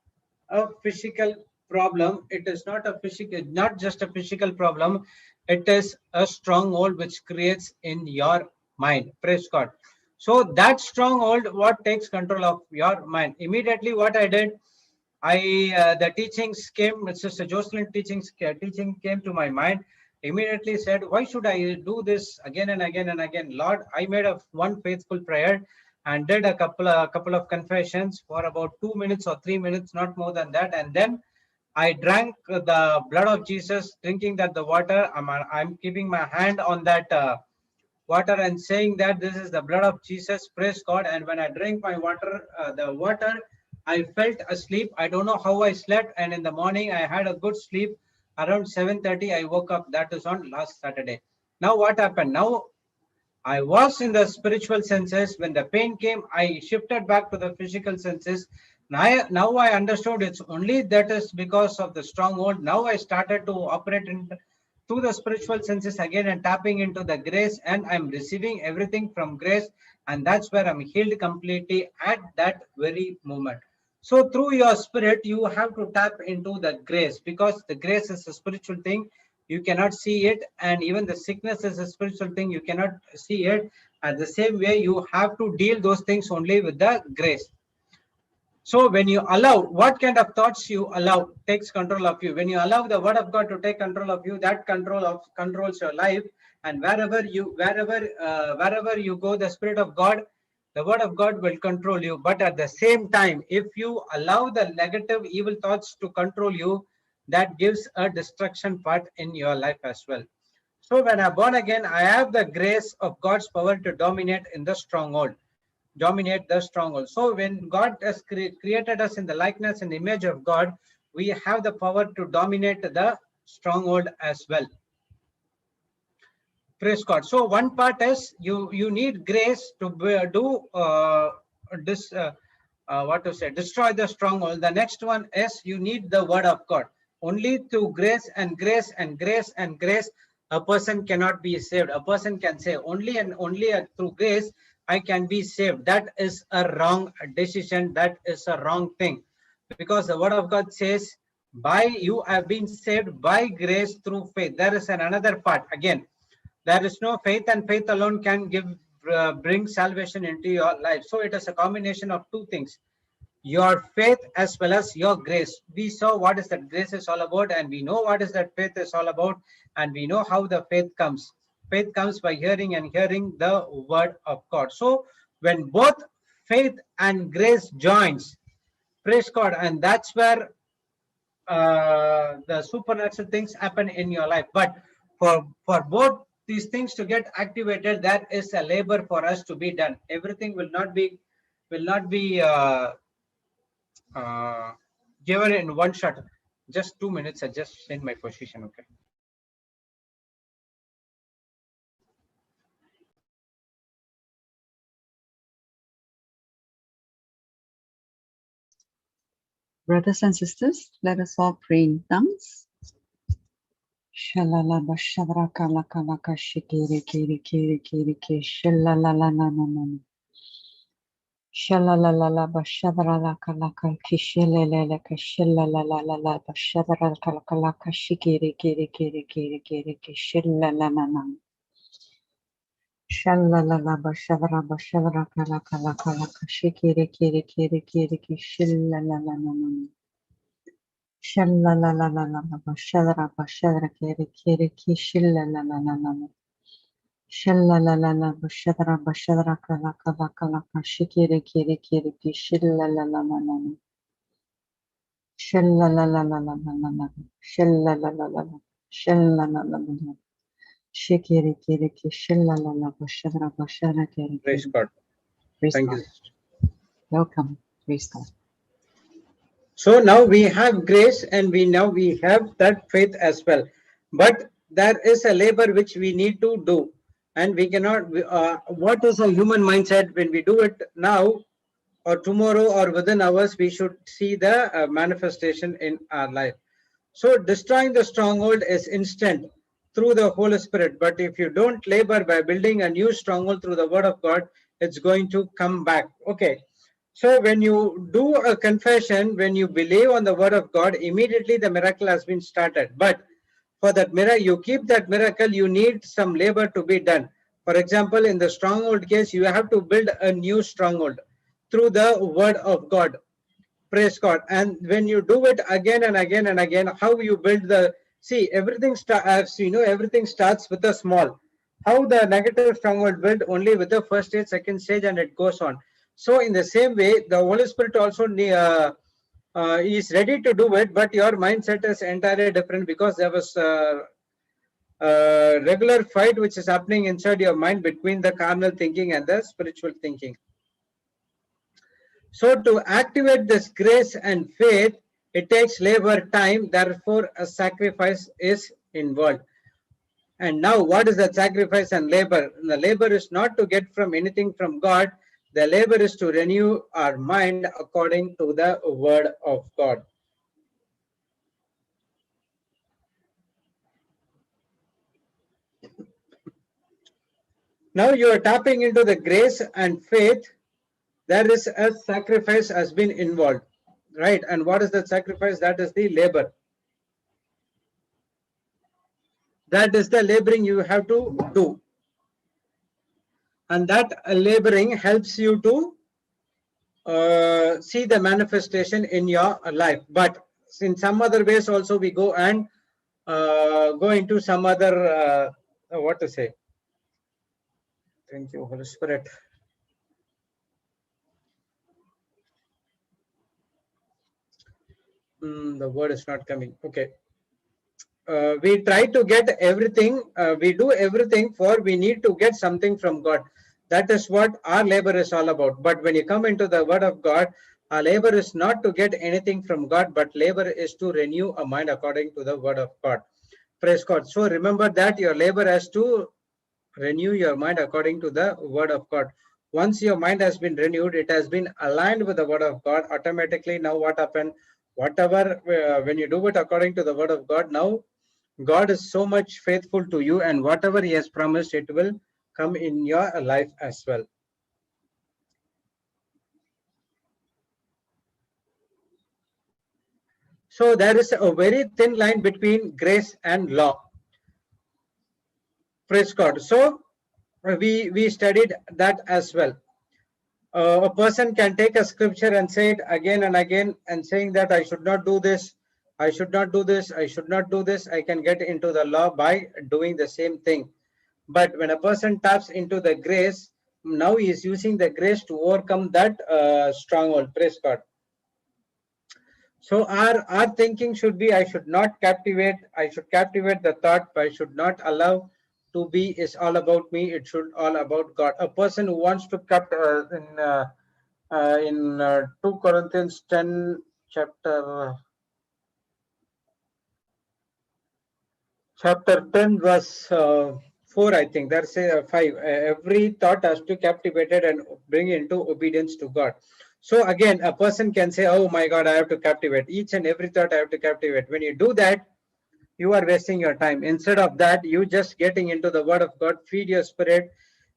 a physical problem. It is not a physical, not just a physical problem. It is a stronghold which creates in your mind. Praise God. So that stronghold, what takes control of your mind? Immediately, what I did, the teachings came. Sister Jocelyn teaching came to my mind. Immediately said, why should I do this again and again and again? Lord, I made a one faithful prayer and did a couple of confessions for about 2 minutes or 3 minutes, not more than that. And then I drank the blood of Jesus, drinking that the water. I'm keeping my hand on that water and saying that this is the blood of Jesus. Praise God. And when I drank my water, the water, I felt asleep. I don't know how I slept. And in the morning, I had a good sleep. Around 7:30, I woke up. That is on last Saturday. Now what happened? Now I was in the spiritual senses. When the pain came, I shifted back to the physical senses. Now I understood it's only that is because of the stronghold. Now I started to operate in through the spiritual senses again and tapping into the grace, and I'm receiving everything from grace, and that's where I'm healed completely at that very moment. So through your spirit, you have to tap into the grace because the grace is a spiritual thing. You cannot see it, and even the sickness is a spiritual thing. You cannot see it. At the same way, you have to deal those things only with the grace. So when you allow, what kind of thoughts you allow takes control of you. When you allow the word of God to take control of you, that controls your life. And wherever you go, the Spirit of God, the word of God will control you. But at the same time, if you allow the negative, evil thoughts to control you, that gives a destruction part in your life as well. So when I'm born again, I have the grace of God's power to dominate in the stronghold. Dominate the stronghold. So when God has created us in the likeness and image of God, we have the power to dominate the stronghold as well. Praise God. So one part is you need grace to do this. What to say? Destroy the stronghold. The next one is you need the word of God. Only through grace and grace and grace and grace, a person cannot be saved. A person can say only and only through grace I can be saved. That is a wrong decision. That is a wrong thing, because the word of God says By you have been saved by grace through faith. There is another part again. There is no faith, and faith alone can bring salvation into your life. So it is a combination of two things: your faith as well as your grace. We saw what is that grace is all about, and we know what is that faith is all about, and we know how the faith comes. Faith comes by hearing, and hearing the word of God. So when both faith and grace joins, praise God, and that's where the supernatural things happen in your life. But for both these things to get activated, there is a labor for us to be done. Everything will not be uh, given in one shot. Just 2 minutes. I just in my position. Okay. Brothers and sisters, let us all pray in tongues. Shalalaba shavraka laka laka shikiri kiri kiri kiri kiri shalalala na na na. Shalalalaba shavraka laka kishelele kashilalala shavraka laka laka shikiri kiri kiri kiri kiri kishilalala na. Shalalaba shavraba shavraka laka laka laka shikiri kiri kiri kiri kishilalala na na. Shalalalala bashara bashara kere kere ki shilalalala. Shalalala bashara bashara kala kala kala kashikere kere kere ki shilalalala. Shalalala shalalala shalalala. Shikere kere ki shilalala bashara bashara kere Praise kere. God. Praise Thank God. you. Welcome. Praise God. So now we have grace, and we have that faith as well. But there is a labor which we need to do, and we cannot. What is a human mindset? When we do it now or tomorrow or within hours, we should see the manifestation in our life. So destroying the stronghold is instant through the Holy Spirit. But if you don't labor by building a new stronghold through the Word of God, it's going to come back. Okay. So when you do a confession, when you believe on the Word of God, immediately the miracle has been started. But for that miracle, you keep that miracle, you need some labor to be done. For example, in the stronghold case, you have to build a new stronghold through the Word of God. Praise God. And when you do it again and again and again, how you build the see everything as you know, everything starts with a small. How the negative stronghold build only with the first stage, second stage, and it goes on. So in the same way, the Holy Spirit also is ready to do it, but your mindset is entirely different because there was a regular fight which is happening inside your mind between the carnal thinking and the spiritual thinking. So to activate this grace and faith, it takes labor time, therefore a sacrifice is involved. And now what is the sacrifice and labor? The labor is not to get from anything from God. The labor is to renew our mind according to the word of God. Now you are tapping into the grace and faith. There is a sacrifice has been involved, right? And what is that sacrifice? That is the labor. That is the laboring you have to do. And that laboring helps you to see the manifestation in your life. But in some other ways also we go and go into some other what to say. Thank you, Holy Spirit. The word is not coming. Okay. We try to get everything, we do everything for we need to get something from God. That is what our labor is all about. But when you come into the word of God, our labor is not to get anything from God, but labor is to renew a mind according to the word of God. Praise God. So remember that your labor has to renew your mind according to the word of God. Once your mind has been renewed, it has been aligned with the word of God automatically. Now what happened? Whatever, when you do it according to the word of God, now God is so much faithful to you, and whatever He has promised, it will come in your life as well. So there is a very thin line between grace and law. Praise God. So we studied that as well. A person can take a scripture and say it again and again and saying that I should not do this, I should not do this, I should not do this. I can get into the law by doing the same thing. But when a person taps into the grace, now he is using the grace to overcome that stronghold. Praise God. So our thinking should be, I should not captivate, I should captivate the thought, but I should not allow to be is all about me. It should all about God. A person who wants to cut in 2 Corinthians 10 chapter 10 verse 4, I think that's 5. Every thought has to captivate it and bring into obedience to God. So again, a person can say, oh my God, I have to captivate each and every thought. I have to captivate. When you do that, you are wasting your time. Instead of that, you just getting into the word of God, feed your spirit,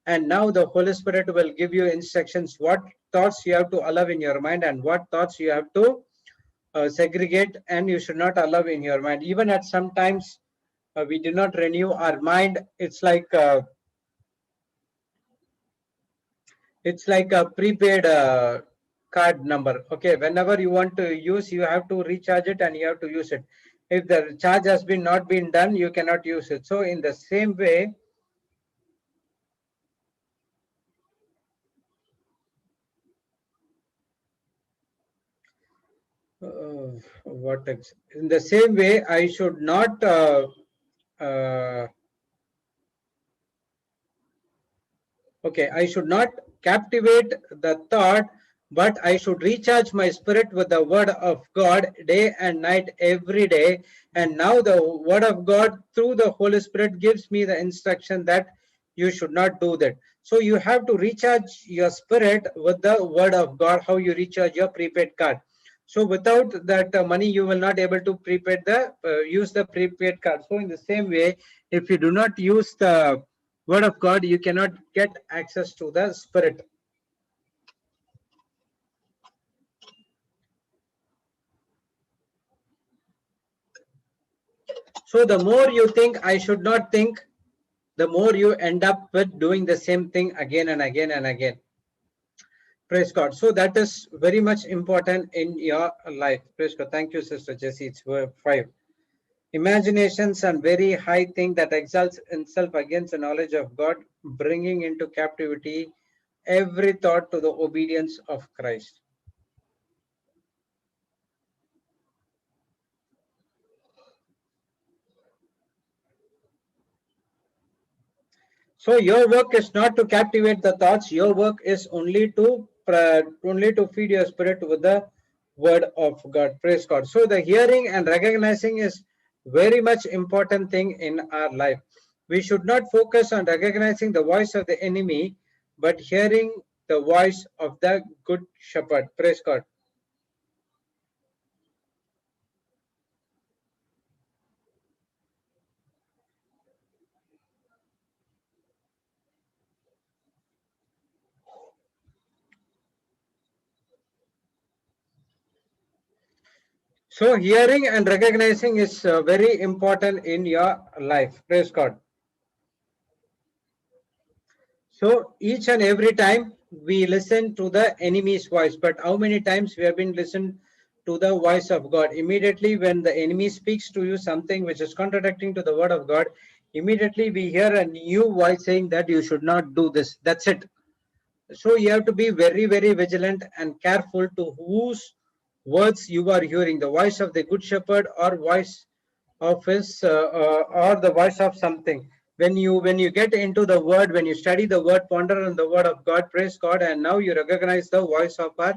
and now the Holy Spirit will give you instructions what thoughts you have to allow in your mind and what thoughts you have to segregate and you should not allow in your mind. Even at sometimes we do not renew our mind. It's like a prepaid card number. Okay, whenever you want to use, you have to recharge it and you have to use it. If the charge has been not been done, you cannot use it. So in the same way, in the same way, I should not uh, okay, I should not captivate the thought, but I should recharge my spirit with the word of God day and night every day. And now the word of God through the Holy Spirit gives me the instruction that you should not do that. So you have to recharge your spirit with the word of God, how you recharge your prepaid card. So without that money, you will not able to use the prepaid card. So in the same way, if you do not use the word of God, you cannot get access to the spirit. So the more you think I should not think, the more you end up with doing the same thing again and again and again. Praise God. So that is very much important in your life. Praise God. Thank you, Sister Jessie. It's 5. Imaginations and very high thing that exalts itself against the knowledge of God, bringing into captivity every thought to the obedience of Christ. So your work is not to captivate the thoughts. Your work is only to feed your spirit with the word of God. Praise God. So the hearing and recognizing is very much important thing in our life. We should not focus on recognizing the voice of the enemy, but hearing the voice of the good shepherd. Praise God. So hearing and recognizing is very important in your life. Praise God. So each and every time we listen to the enemy's voice, but how many times we have been listened to the voice of God? Immediately when the enemy speaks to you something which is contradicting to the word of God, immediately we hear a new voice saying that you should not do this. That's it. So you have to be very, very vigilant and careful to whose words you are hearing, the voice of the good shepherd or voice of his or the voice of something. When you get into the word, when you study the word, ponder on the word of God, praise God, and now you recognize the voice of our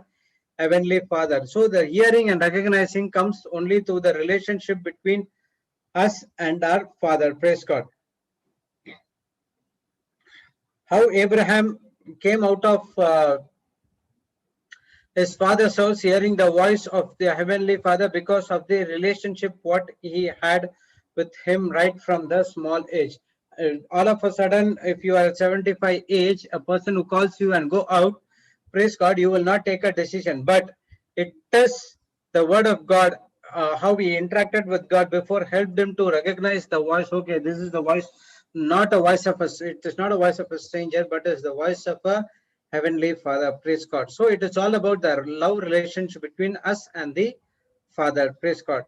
heavenly Father. So the hearing and recognizing comes only through the relationship between us and our Father. Praise God. How Abraham came out of his father's house, hearing the voice of the heavenly Father because of the relationship what he had with him right from the small age. All of a sudden, if you are at 75 age, a person who calls you and go out, praise God, you will not take a decision. But it is the word of God how we interacted with God before helped him to recognize the voice. Okay, this is the voice, not a voice of it is not a voice of a stranger, but is the voice of a heavenly Father. Praise God. So it is all about the love relationship between us and the Father. Praise God.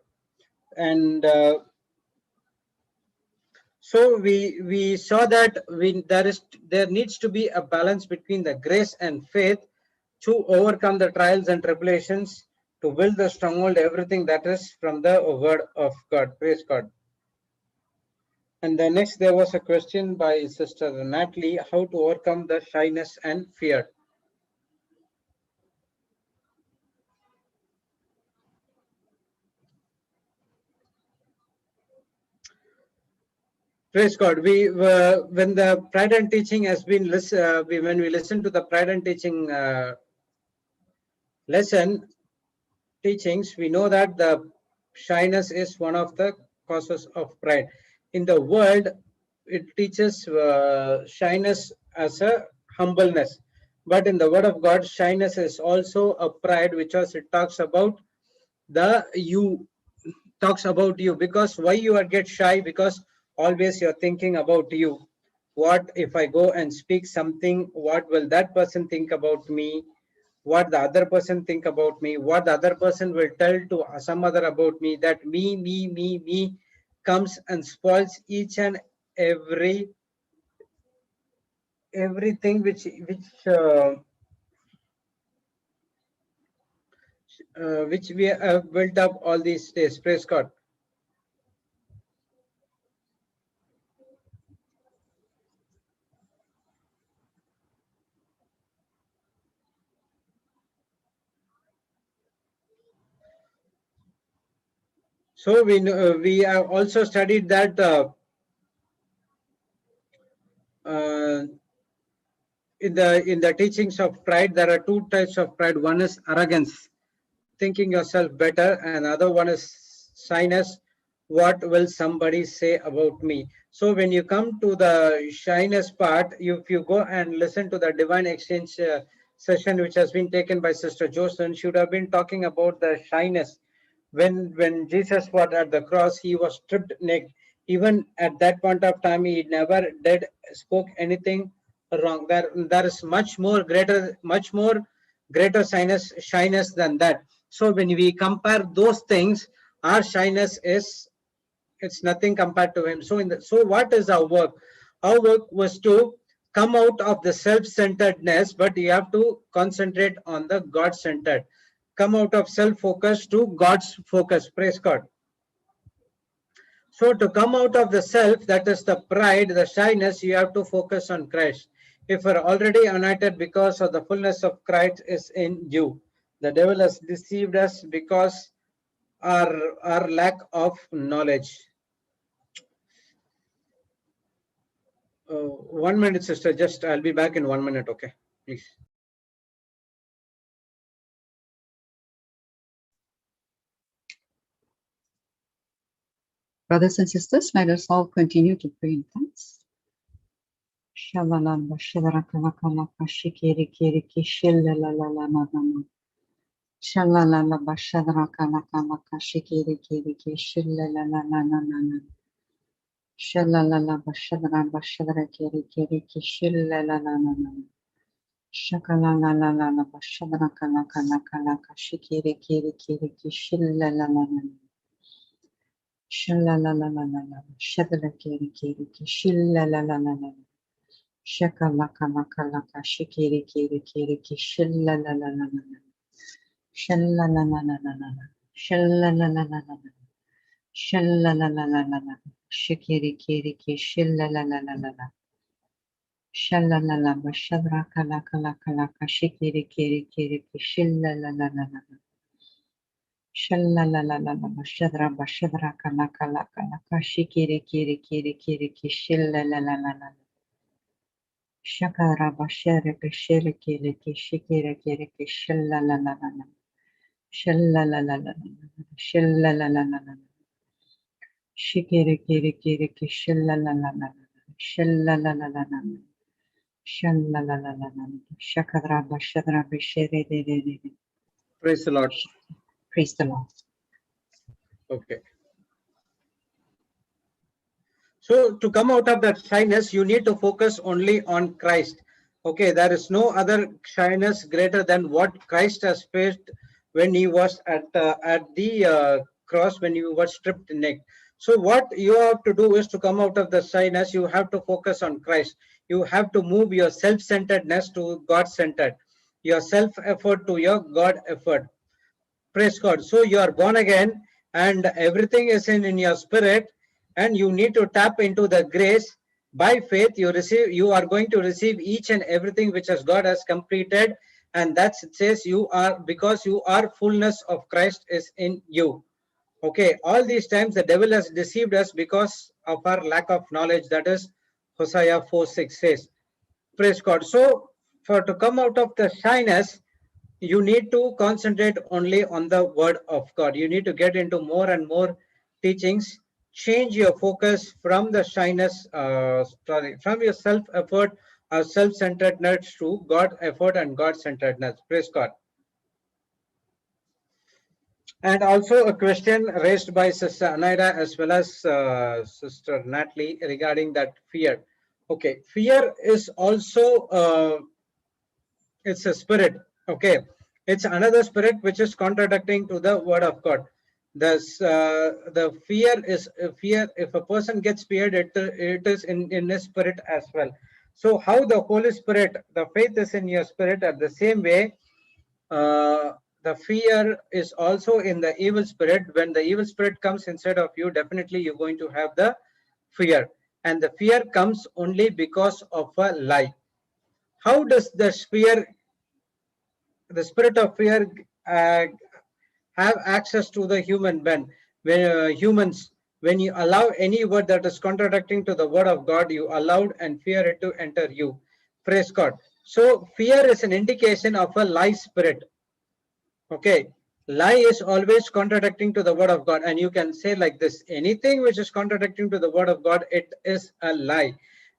And so we saw that there needs to be a balance between the grace and faith to overcome the trials and tribulations, to build the stronghold, everything that is from the word of God. Praise God. And then next there was a question by Sister Natalie, how to overcome the shyness and fear. Praise God. We when the pride and teaching has been when we listen to the pride and teaching lesson teachings, we know that the shyness is one of the causes of pride. In the world, it teaches shyness as a humbleness. But in the Word of God, shyness is also a pride, because it talks about you, because why you are get shy, because always you're thinking about you. What if I go and speak something, what will that person think about me, what the other person think about me, what the other person will tell to some other about me, that me comes and spoils each and everything which we have built up all these days. Praise God. So we have also studied that in the teachings of pride, there are two types of pride. One is arrogance, thinking yourself better, and other one is shyness. What will somebody say about me? So when you come to the shyness part, if you go and listen to the divine exchange session which has been taken by Sister Jocelyn, she would have been talking about the shyness. When Jesus was at the cross, he was stripped naked. Even at that point of time, he never did spoke anything wrong. There is much more greater shyness than that. So when we compare those things, our shyness is, it's nothing compared to him. So what is our work? Our work was to come out of the self-centeredness, but you have to concentrate on the God-centered. Come out of self-focus to God's focus. Praise God. So to come out of the self, that is the pride, the shyness, you have to focus on Christ. If you're already united because of the fullness of Christ is in you, the devil has deceived us because our lack of knowledge. 1 minute, sister. Just I'll be back in 1 minute. Okay, please. Brothers and sisters, let us all continue to pray in tongues. Shalalala, shadarakalakala, kashikiri, kiri, kishilalalala. Shalalala, bashadarakalakala, kashikiri, kiri, kishilalalala. Shalalala, bashadara, kiri, kiri, kishilalalala. Shakalalala, bashadarakalakala, kashikiri, kiri, kiri, kishilalalala. Shalalala, shadara, kiri, kiri, kishilalalala. Shakalakalaka, shikiri, kiri, kiri, kishilalalala. Shalalala, shalalala, shalalala, shikiri, kiri, kishilalalala. Shalalala, shadrakalaka, shikiri, kiri, kiri, kishilalalala. Shalalala, shadrakalaka, shikiri, kiri, kiri, kishilalalala. Shakara bashara kishiri kiri kishikira kiri kishilalalala. Shilalalala. Shilalalala. Shikiri kiri kiri kishilalalala. Shilalalala. Shilalalala. Shakara bashara bishiri. Praise the Lord. Praise the Lord. Okay. So to come out of that shyness, you need to focus only on Christ. Okay, there is no other shyness greater than what Christ has faced when he was at the cross, when he was stripped naked. So what you have to do is to come out of the shyness. You have to focus on Christ. You have to move your self-centeredness to God-centered, your self-effort to your God effort. Praise God. So you are born again and everything is in your spirit, and you need to tap into the grace. By faith you are going to receive each and everything which has God has completed, and that says you are, because you are fullness of Christ is in you. Okay, all these times the devil has deceived us because of our lack of knowledge. That is Hosea 4:6 says. Praise God. So for to come out of the shyness, you need to concentrate only on the word of God. You need to get into more and more teachings. Change your focus from the shyness, from your self effort or self centeredness to God effort and God centeredness. Praise God. And also a question raised by Sister Anaida as well as Sister Natalie regarding that fear. Okay, fear is also it's a spirit. Okay, it's another spirit which is contradicting to the word of God. The fear is fear. If a person gets feared, it is in his spirit as well. So how the Holy Spirit, the faith is in your spirit. At the same way, uh, the fear is also in the evil spirit. When the evil spirit comes inside of you, definitely you're going to have the fear, and the fear comes only because of a lie. How does the spirit of fear uh, have access to the human when humans, when you allow any word that is contradicting to the word of God, you allowed and fear it to enter you. Praise God. So fear is an indication of a lie spirit. Okay, lie is always contradicting to the word of God, and you can say like this: anything which is contradicting to the word of God, it is a lie.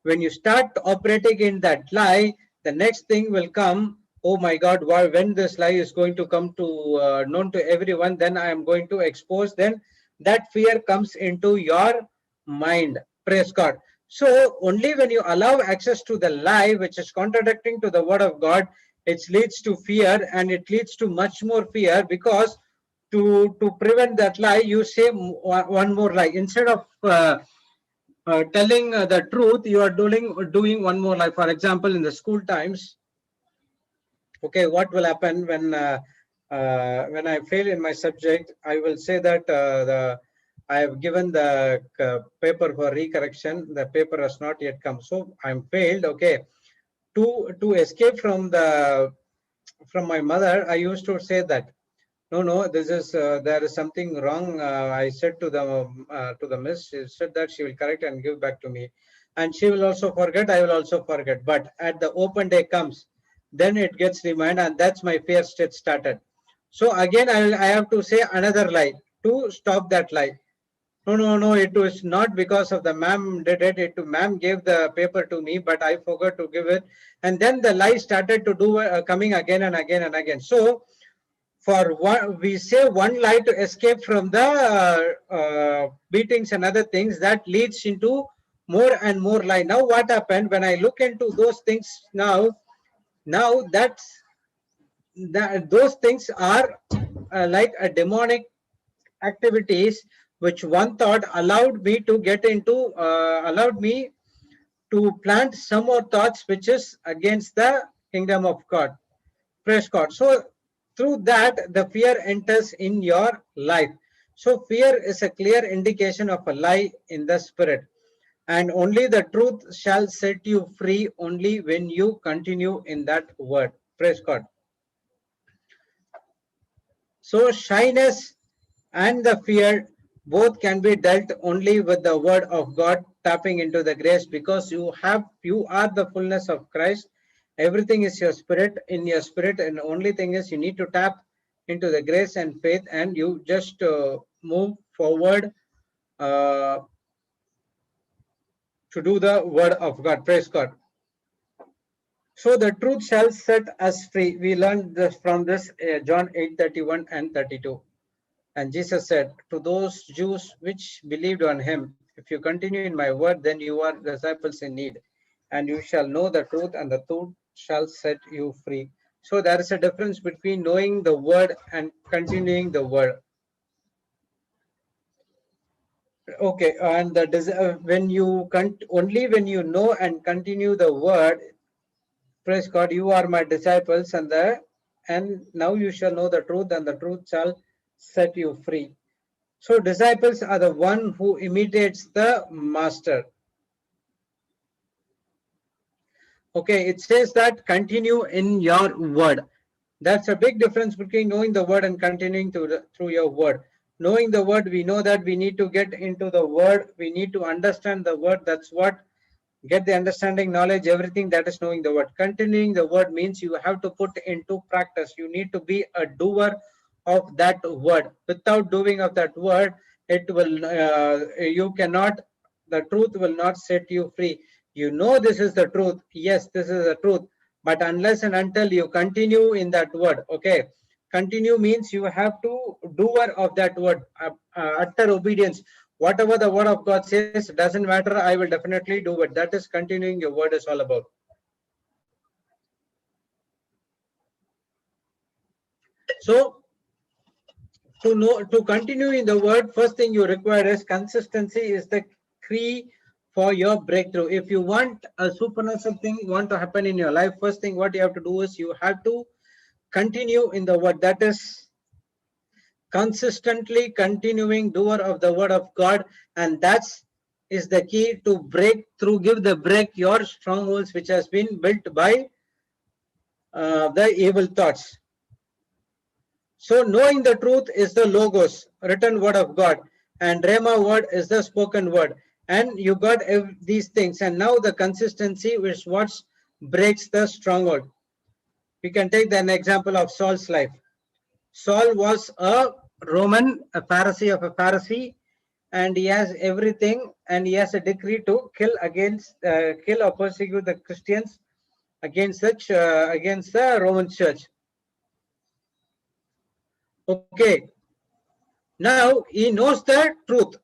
When you start operating in that lie, the next thing will come. Oh my God, why, when this lie is going to come to known to everyone, then I am going to expose. Then that fear comes into your mind. Praise God. So only when you allow access to the lie which is contradicting to the word of God, it leads to fear, and it leads to much more fear, because to prevent that lie, you say one more lie instead of telling the truth. You are doing one more lie. For example, in the school times, okay, what will happen when I fail in my subject? I will say that the I have given the paper for recorrection. The paper has not yet come, so I'm failed. Okay, to escape from my mother, I used to say that no, this is there is something wrong. I said to the miss. She said that she will correct and give back to me, and she will also forget. I will also forget. But at the open day comes, then it gets reminded, and that's my fear state started. So again, I have to say another lie to stop that lie. No. It was not because of the ma'am did it. Ma'am gave the paper to me, but I forgot to give it, and then the lie started to do coming again and again and again. So for one, we say one lie to escape from the beatings and other things, that leads into more and more lie. Now what happened when I look into those things now that those things are like a demonic activities which one thought allowed me to get into, allowed me to plant some more thoughts which is against the kingdom of God. Praise God. So through that, the fear enters in your life. So fear is a clear indication of a lie in the spirit. And only the truth shall set you free only when you continue in that word. Praise God. So shyness and the fear both can be dealt only with the word of God, tapping into the grace, because you are the fullness of Christ. Everything is your spirit, in your spirit, and the only thing is you need to tap into the grace and faith, and you just move forward uh, to do the word of God. Praise God. So the truth shall set us free. We learned this from this John 8:31 and 32. And Jesus said, to those Jews which believed on him, if you continue in my word, then you are disciples in need, and you shall know the truth, and the truth shall set you free. So there is a difference between knowing the word and continuing the word. Okay, and when you only when you know and continue the word, praise God, you are my disciples, and now you shall know the truth, and the truth shall set you free. So disciples are the one who imitates the master. Okay, it says that continue in your word. That's a big difference between knowing the word and continuing through your word. Knowing the word, we know that we need to get into the word. We need to understand the word. That's what get the understanding, knowledge, everything. That is knowing the word. Continuing the word means you have to put into practice. You need to be a doer of that word. Without doing of that word, it will you cannot, the truth will not set you free. You know this is the truth. Yes, this is the truth. But unless and until you continue in that word, okay, continue means you have to doer of that word, utter obedience. Whatever the word of God says, doesn't matter, I will definitely do it. That is continuing your word is all about. So to continue in the word, first thing you require is consistency is the key for your breakthrough. If you want a supernatural thing want to happen in your life, first thing what you have to do is you have to continue in the word. That is consistently continuing doer of the word of God, and that's is the key to break through, give the break your strongholds which has been built by the evil thoughts. So knowing the truth is the logos, written word of God, and Rhema word is the spoken word. And you got these things, and now the consistency is what breaks the stronghold. We can take an example of Saul's life. Saul was a Roman, a Pharisee of a Pharisee, and he has everything, and he has a decree to kill or persecute the Christians against the Roman Church. Okay, now he knows the truth.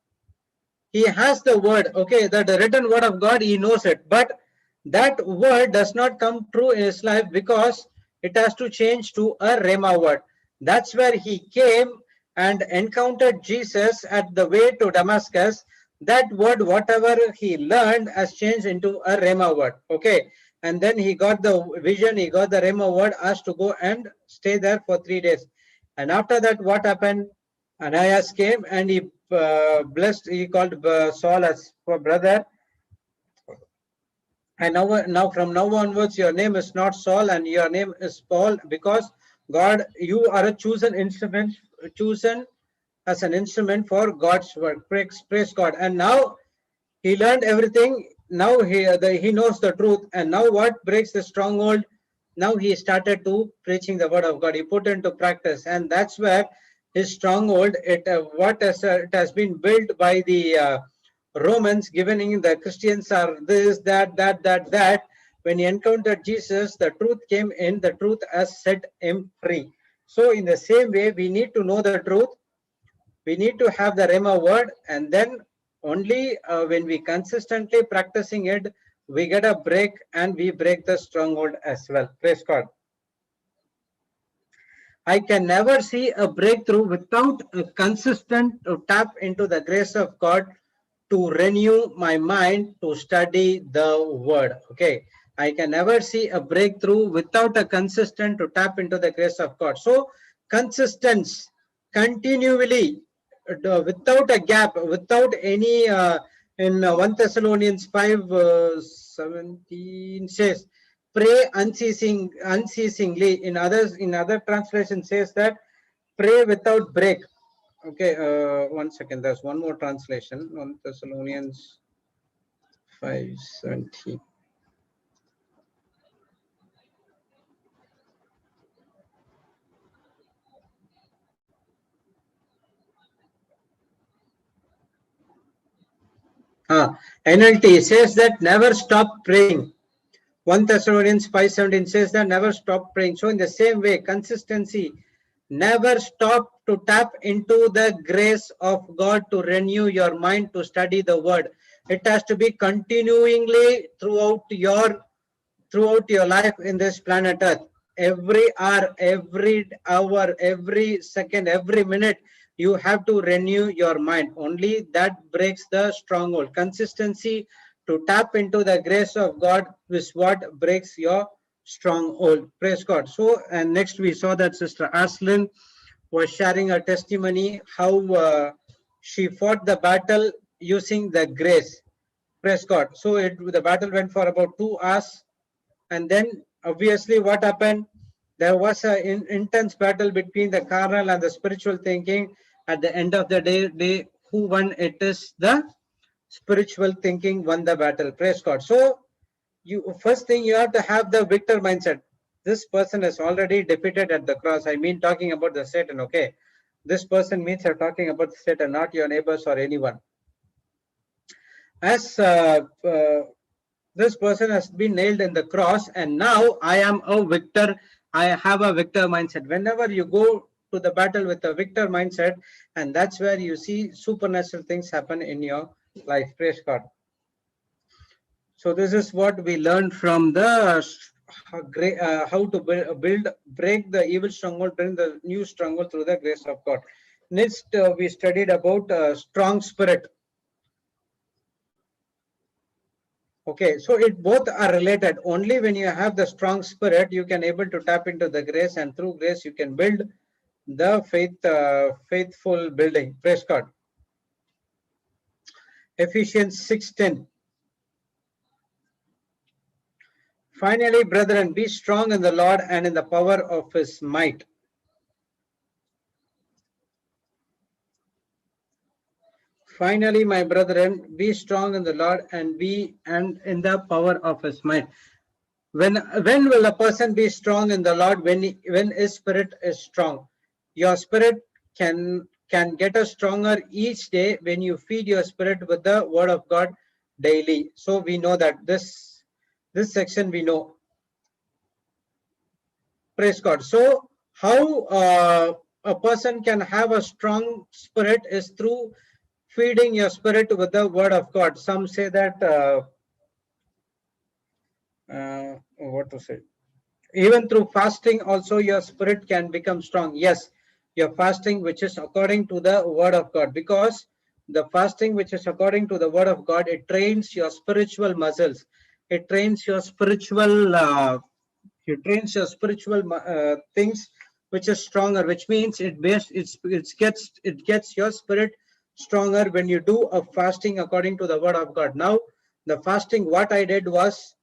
He has the word. Okay, the written word of God, he knows it, but that word does not come true in his life because it has to change to a Rhema word. That's where he came and encountered Jesus at the way to Damascus. That word, whatever he learned, has changed into a Rhema word. Okay, and then he got the vision, he got the Rhema word, asked to go and stay there for 3 days. And after that, what happened? Ananias came and he blessed, he called Saul as for brother. And now from now onwards, your name is not Saul and your name is Paul, because God, you are a chosen instrument, chosen as an instrument for God's work. Praise God. And now he learned everything. Now he knows the truth. And now what breaks the stronghold? Now he started to preaching the word of God. He put into practice, and that's where his stronghold. It has been built by the Romans, given the Christians are this, that. When he encountered Jesus, the truth came in. The truth has set him free. So in the same way, we need to know the truth. We need to have the Rhema word, and then only when we consistently practicing it, we get a break and we break the stronghold as well. Praise God. I can never see a breakthrough without a consistent tap into the grace of God to renew my mind to study the word. Okay, I can never see a breakthrough without a consistent to tap into the grace of God. So consistency, continually, without a gap, without any in 1 Thessalonians 5:17 says, pray unceasingly. In other translation says that pray without break. Okay, 1 second. There's one more translation. 1 Thessalonians 5:17. NLT says that never stop praying. 1 Thessalonians 5:17 says that never stop praying. So in the same way, consistency, Never stop to tap into the grace of God to renew your mind to study the word. It has to be continuingly throughout your life in this planet Earth. Every hour, every second, every minute, you have to renew your mind. Only that breaks the stronghold. Consistency to tap into the grace of God is what breaks your stronghold. Praise God. So, and next we saw that Sister Aslin was sharing her testimony how she fought the battle using the grace. Praise God. So the battle went for about 2 hours, and then obviously what happened? There was an intense battle between the carnal and the spiritual thinking. At the end of the day, who won? It is the spiritual thinking won the battle. Praise God. So you first thing you have to have the victor mindset. This person is already defeated at the cross. I mean, talking about the Satan. Okay, this person means you're talking about Satan, not your neighbors or anyone. As this person has been nailed in the cross, and now I am a victor. I have a victor mindset. Whenever you go to the battle with a victor mindset, and that's where you see supernatural things happen in your life. Praise God. So this is what we learned from the how to break the evil stronghold, bring the new stronghold through the grace of God. Next, we studied about strong spirit. Okay, so it both are related. Only when you have the strong spirit, you can able to tap into the grace, and through grace you can build the faithful building. Praise God. Ephesians 6:10. Finally, brethren, be strong in the Lord and in the power of his might. Finally, my brethren, be strong in the Lord and in the power of his might. When will a person be strong in the Lord? When his spirit is strong. Your spirit can get us stronger each day when you feed your spirit with the word of God daily. So we know that this section we know. Praise God. So how a person can have a strong spirit is through feeding your spirit with the word of God. Some say that what to say? Even through fasting, also your spirit can become strong. Yes, your fasting, which is according to the word of God, because the fasting, which is according to the word of God, it trains your spiritual muscles. It trains your spiritual. It trains your spiritual things, which is stronger. Which means it gets your spirit stronger when you do a fasting according to the word of God. Now, the fasting, what I did was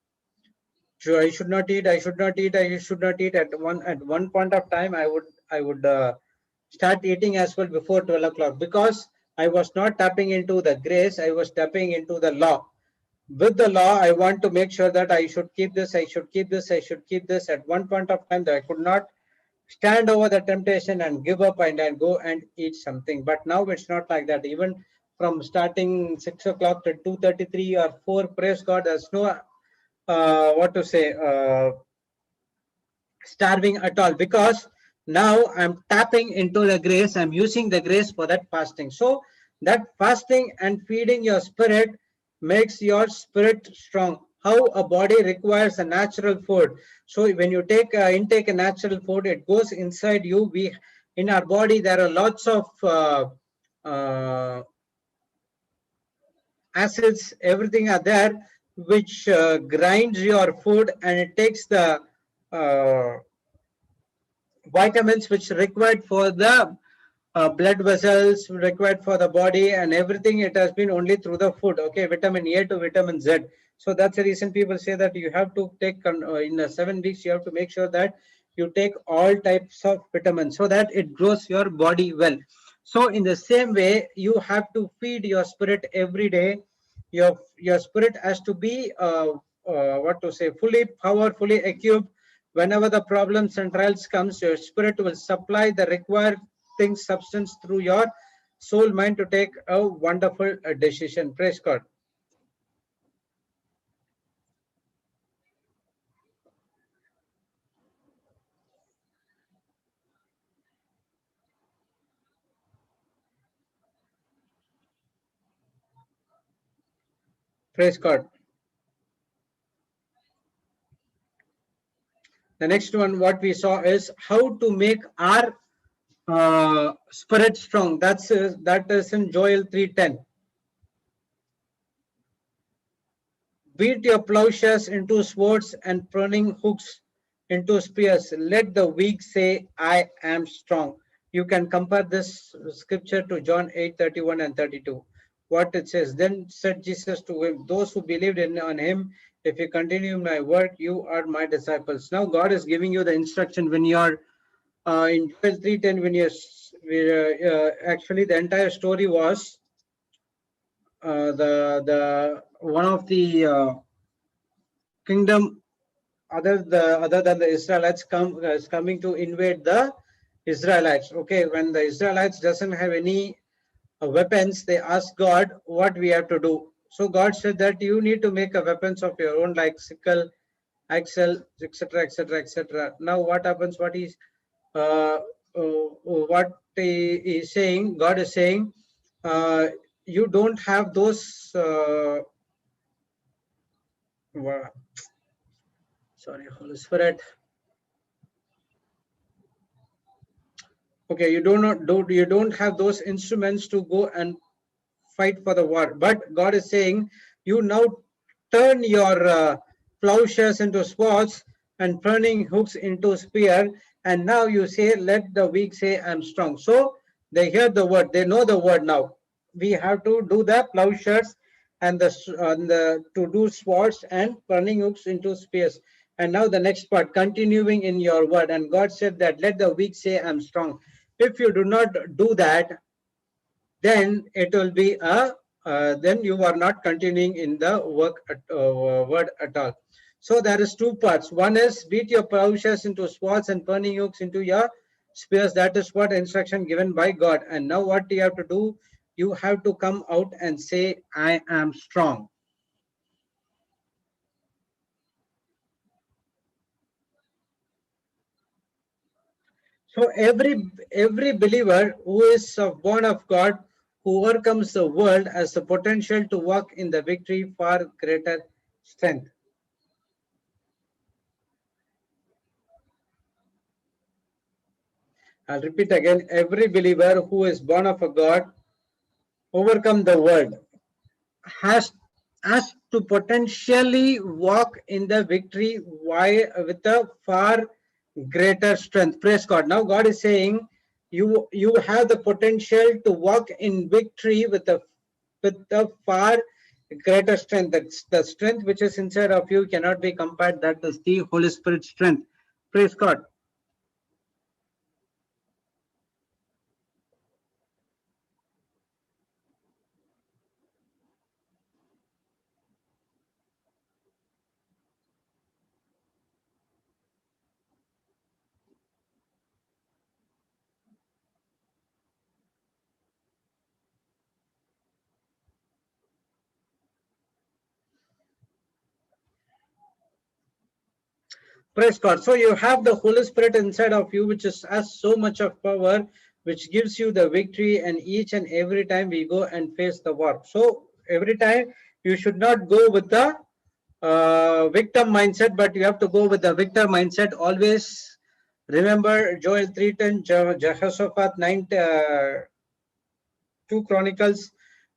I should not eat, I should not eat, I should not eat. At one point of time, I would start eating as well before 12 o'clock, because I was not tapping into the grace, I was tapping into the law. With the law, I want to make sure that I should keep this, I should keep this, I should keep this. At one point of time, that I could not stand over the temptation and give up and go and eat something. But now it's not like that. Even from starting 6 o'clock to 2:33 or 4, praise God, there's no what to say, starving at all, because now I'm tapping into the grace, I'm using the grace for that fasting. So that fasting and feeding your spirit makes your spirit strong. How a body requires a natural food, so when you take intake a natural food, it goes inside you. We in our body there are lots of uh, acids, everything are there, which grinds your food, and it takes the uh, vitamins which required for the blood vessels, required for the body, and everything. It has been only through the food. Okay, vitamin A to vitamin Z. So that's the reason people say that you have to take in 7 weeks, you have to make sure that you take all types of vitamins so that it grows your body well. So in the same way, you have to feed your spirit every day. Your spirit has to be what to say, fully powerfully equipped. Whenever the problems and trials comes, your spirit will supply the required things, substance through your soul mind to take a wonderful decision. Praise God. Praise God. The next one, what we saw is how to make our spirit strong. That is in Joel 3:10. Beat your plowshares into swords and pruning hooks into spears. Let the weak say, I am strong. You can compare this scripture to John 8:31 and 32. What it says, then said Jesus to him, those who believed on him, if you continue my work, you are my disciples. Now God is giving you the instruction when you are in Joel 3:10, when you're actually the entire story was the one of the kingdom other than the Israelites is coming to invade the Israelites. Okay, when the Israelites doesn't have any weapons, they ask God what we have to do. So God said that you need to make a weapons of your own, like sickle, axle, etc., etc., etc. Now what happens? Uh, what he is saying? God is saying, you don't have those. Sorry, Holy Spirit. Okay, you don't have those instruments to go and fight for the war, but God is saying you now turn your plowshares into swords and pruning hooks into spear, and now you say, let the weak say, I'm strong. So they hear the word, they know the word. Now we have to do the plowshares and the to do swords and pruning hooks into spears. And now the next part, continuing in your word. And God said that let the weak say, I'm strong. If you do not do that, then it will be a then you are not continuing in the word at all. So there is two parts. One is beat your plowshares into swords and pruning hooks into your spears. That is what instruction given by God. And now what you have to do, you have to come out and say, I am strong. So every believer who is born of God, who overcomes the world, has the potential to walk in the victory far greater strength. I'll repeat again, every believer who is born of a God, overcome the world, has has to potentially walk in the victory with a far greater strength. Praise God. Now God is saying you have the potential to walk in victory with a far greater strength. That's the strength which is inside of you cannot be compared. That is the Holy Spirit strength. Praise God. Praise God. So you have the Holy Spirit inside of you, which has so much of power, which gives you the victory. And each and every time we go and face the war. So every time you should not go with the victim mindset, but you have to go with the victor mindset. Always remember Joel 3:10, Jehoshaphat 2 Chronicles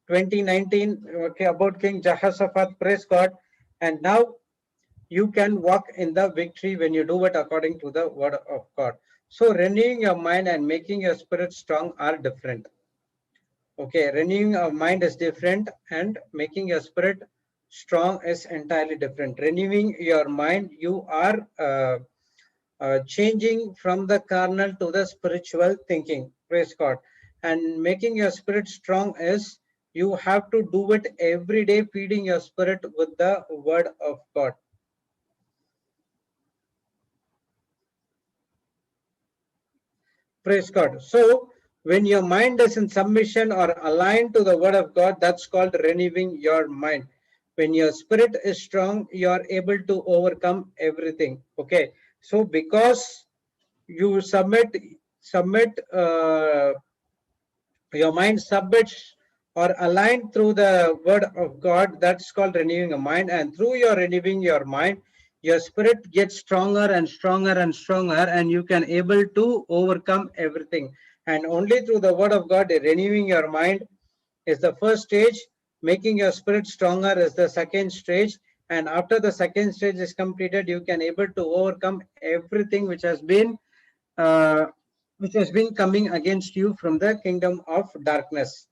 20:19. Okay, about King Jehoshaphat. Praise God. And now you can walk in the victory when you do it according to the word of God. So renewing your mind and making your spirit strong are different. Okay, renewing your mind is different and making your spirit strong is entirely different. Renewing your mind, you are changing from the carnal to the spiritual thinking. Praise God. And making your spirit strong is you have to do it every day, feeding your spirit with the word of God. Praise God. So, when your mind is in submission or aligned to the word of God, that's called renewing your mind. When your spirit is strong, you are able to overcome everything. Okay. So, because you submit, your mind submits or aligned through the word of God. That's called renewing a mind. And through your renewing your mind, your spirit gets stronger and stronger and stronger, and you can able to overcome everything. And only through the word of God, renewing your mind is the first stage. Making your spirit stronger is the second stage. And after the second stage is completed, you can able to overcome everything uh, which has been coming against you from the kingdom of darkness.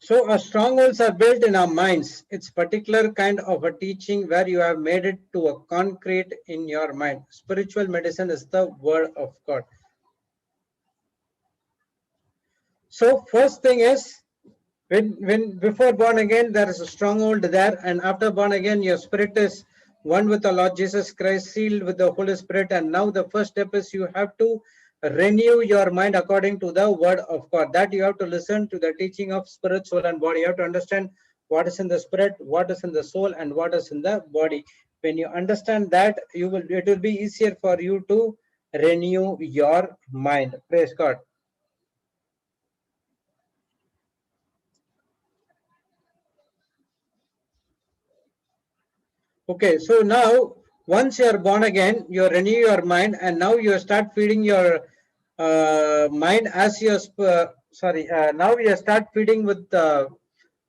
So our strongholds are built in our minds. It's particular kind of a teaching where you have made it to a concrete in your mind. Spiritual medicine is the word of God. So first thing is, when before born again, there is a stronghold there, and after born again, your spirit is one with the Lord Jesus Christ, sealed with the Holy Spirit. And now the first step is you have to renew your mind according to the word of God. That you have to listen to the teaching of spirit, soul, and body. You have to understand what is in the spirit, what is in the soul, and what is in the body. When you understand that, it will be easier for you to renew your mind. Praise God. Okay, so now once you are born again, you renew your mind, and now you start feeding your mind as your now you start feeding with the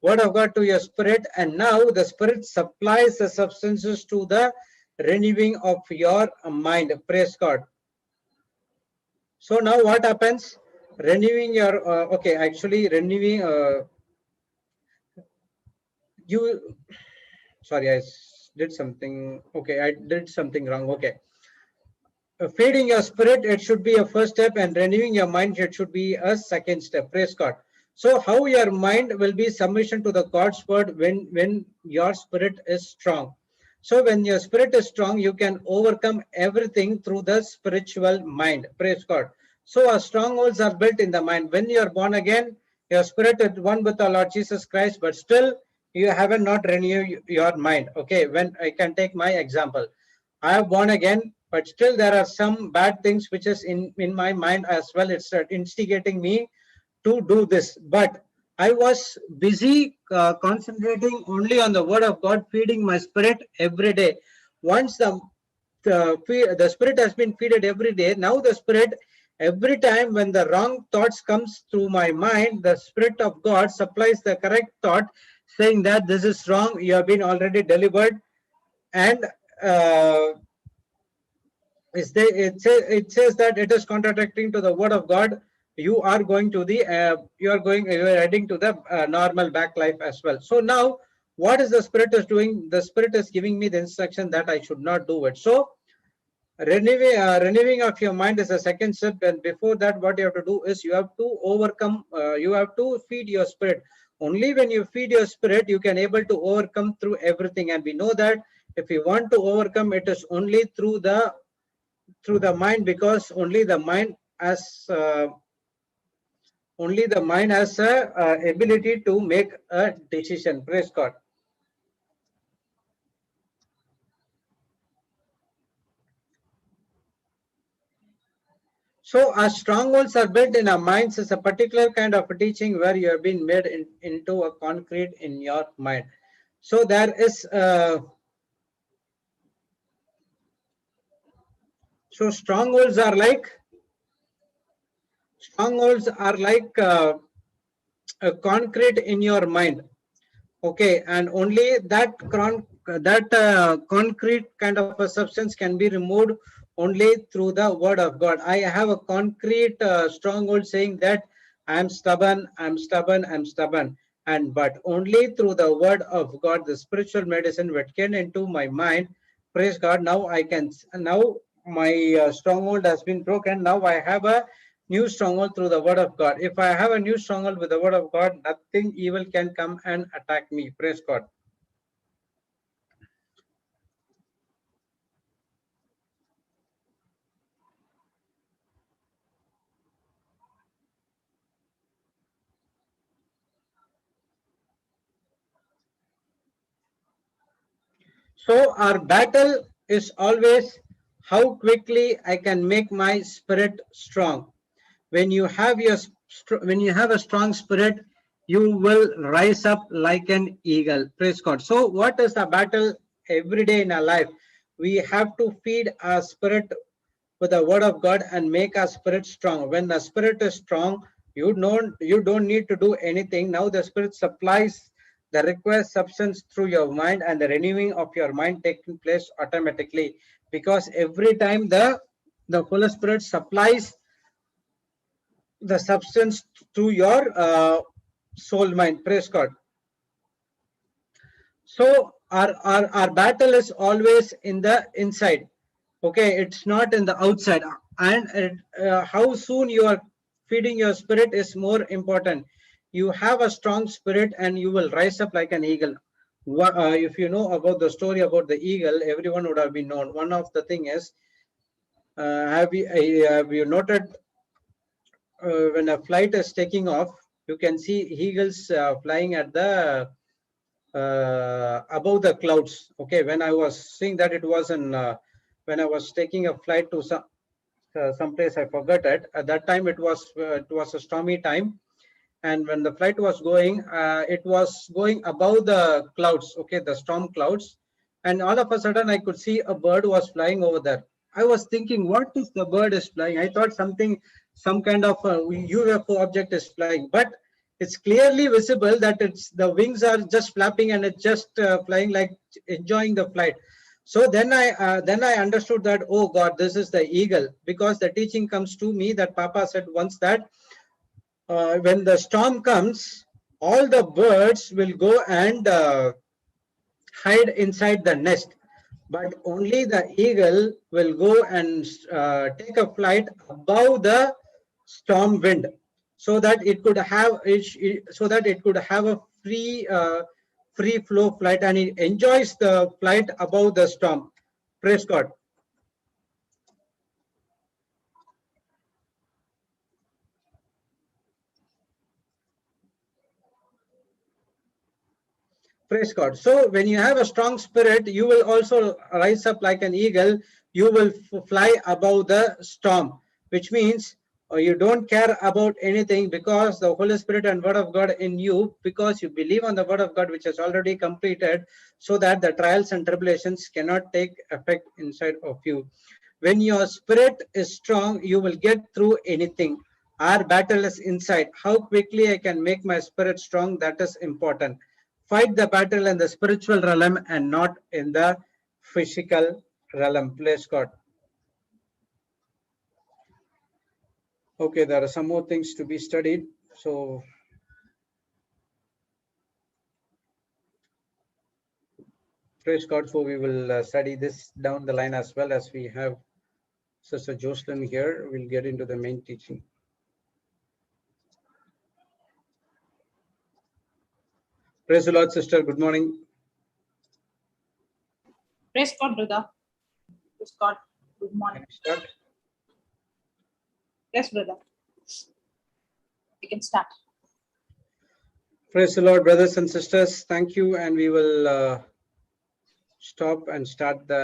word of God to your spirit, and now the spirit supplies the substances to the renewing of your mind. Praise God. So now what happens? Renewing your okay, actually renewing you. Sorry, did something. Okay, I did something wrong. Okay. Feeding your spirit, it should be a first step, and renewing your mind, it should be a second step. Praise God. So how your mind will be submission to the God's word when your spirit is strong. So when your spirit is strong, you can overcome everything through the spiritual mind. Praise God. So our strongholds are built in the mind. When you are born again, your spirit is one with the Lord Jesus Christ, but still you haven't not renewed your mind. Okay, when I can take my example, I have born again, but still there are some bad things which is in my mind as well. It's instigating me to do this, but I was busy concentrating only on the word of God, feeding my spirit every day. Once the spirit has been feeded every day, now the spirit, every time when the wrong thoughts comes through my mind, the spirit of God supplies the correct thought, saying that this is wrong, you have been already delivered. And uh, it says that it is contradicting to the word of God. You are going to the you are heading to the normal back life as well. So now what is the spirit is doing? The spirit is giving me the instruction that I should not do it. So renewing of your mind is a second step, and before that what you have to do is you have to overcome, you have to feed your spirit. Only when you feed your spirit you can able to overcome through everything. And we know that if you want to overcome, it is only through the mind, because only the mind has a ability to make a decision. Praise God. So our strongholds are built in our minds is a particular kind of a teaching where you have been made into a concrete in your mind. So there is so strongholds are like a concrete in your mind. Okay, and only that concrete kind of a substance can be removed only through the word of God. I have a concrete stronghold saying that I'm stubborn, I'm stubborn, I'm stubborn, and but only through the word of God, the spiritual medicine which came into my mind. Praise God! Now I can now my stronghold has been broken. Now I have a new stronghold through the word of God. If I have a new stronghold with the word of God, nothing evil can come and attack me. Praise God. So our battle is always how quickly I can make my spirit strong. When you have when you have a strong spirit, you will rise up like an eagle. Praise God. So what is the battle every day in our life? We have to feed our spirit with the word of God and make our spirit strong. When the spirit is strong, you don't need to do anything. Now the spirit supplies the required substance through your mind, and the renewing of your mind taking place automatically, because every time the Holy Spirit supplies the substance to your soul mind. Praise God. So our battle is always in the inside. Okay, it's not in the outside. And how soon you are feeding your spirit is more important. You have a strong spirit and you will rise up like an eagle. If you know about the story about the eagle, everyone would have been known. One of the thing is, have you noted when a flight is taking off, you can see eagles flying at the above the clouds. Okay, when I was seeing that, it was in when I was taking a flight to some place, I forgot it. At that time, it was a stormy time, and when the flight was going, it was going above the clouds. Okay, the storm clouds, and all of a sudden, I could see a bird was flying over there. I was thinking, what is the bird is flying? I thought some kind of UFO object is flying, but it's clearly visible that it's the wings are just flapping and it's just flying, like enjoying the flight. So then I understood that, oh God, this is the eagle, because the teaching comes to me that Papa said once that when the storm comes, all the birds will go and hide inside the nest, but only the eagle will go and take a flight above the storm wind, so that it could have a free flow flight, and it enjoys the flight above the storm. Praise God. Praise God. So when you have a strong spirit, you will also rise up like an eagle. You will fly above the storm, which means you don't care about anything, because the Holy Spirit and Word of God in you, because you believe on the Word of God, which has already completed, so that the trials and tribulations cannot take effect inside of you. When your spirit is strong, you will get through anything. Our battle is inside. How quickly I can make my spirit strong, that is important. Fight the battle in the spiritual realm and not in the physical realm. Praise God. Okay, there are some more things to be studied. So praise God. So we will study this down the line, as well as we have Sister Jocelyn here. We'll get into the main teaching. Praise the Lord, sister. Good morning. Praise God, brother. Praise God. Good morning. Can I start? Yes, brother. We can start. Praise the Lord, brothers and sisters. Thank you, and we will stop and start the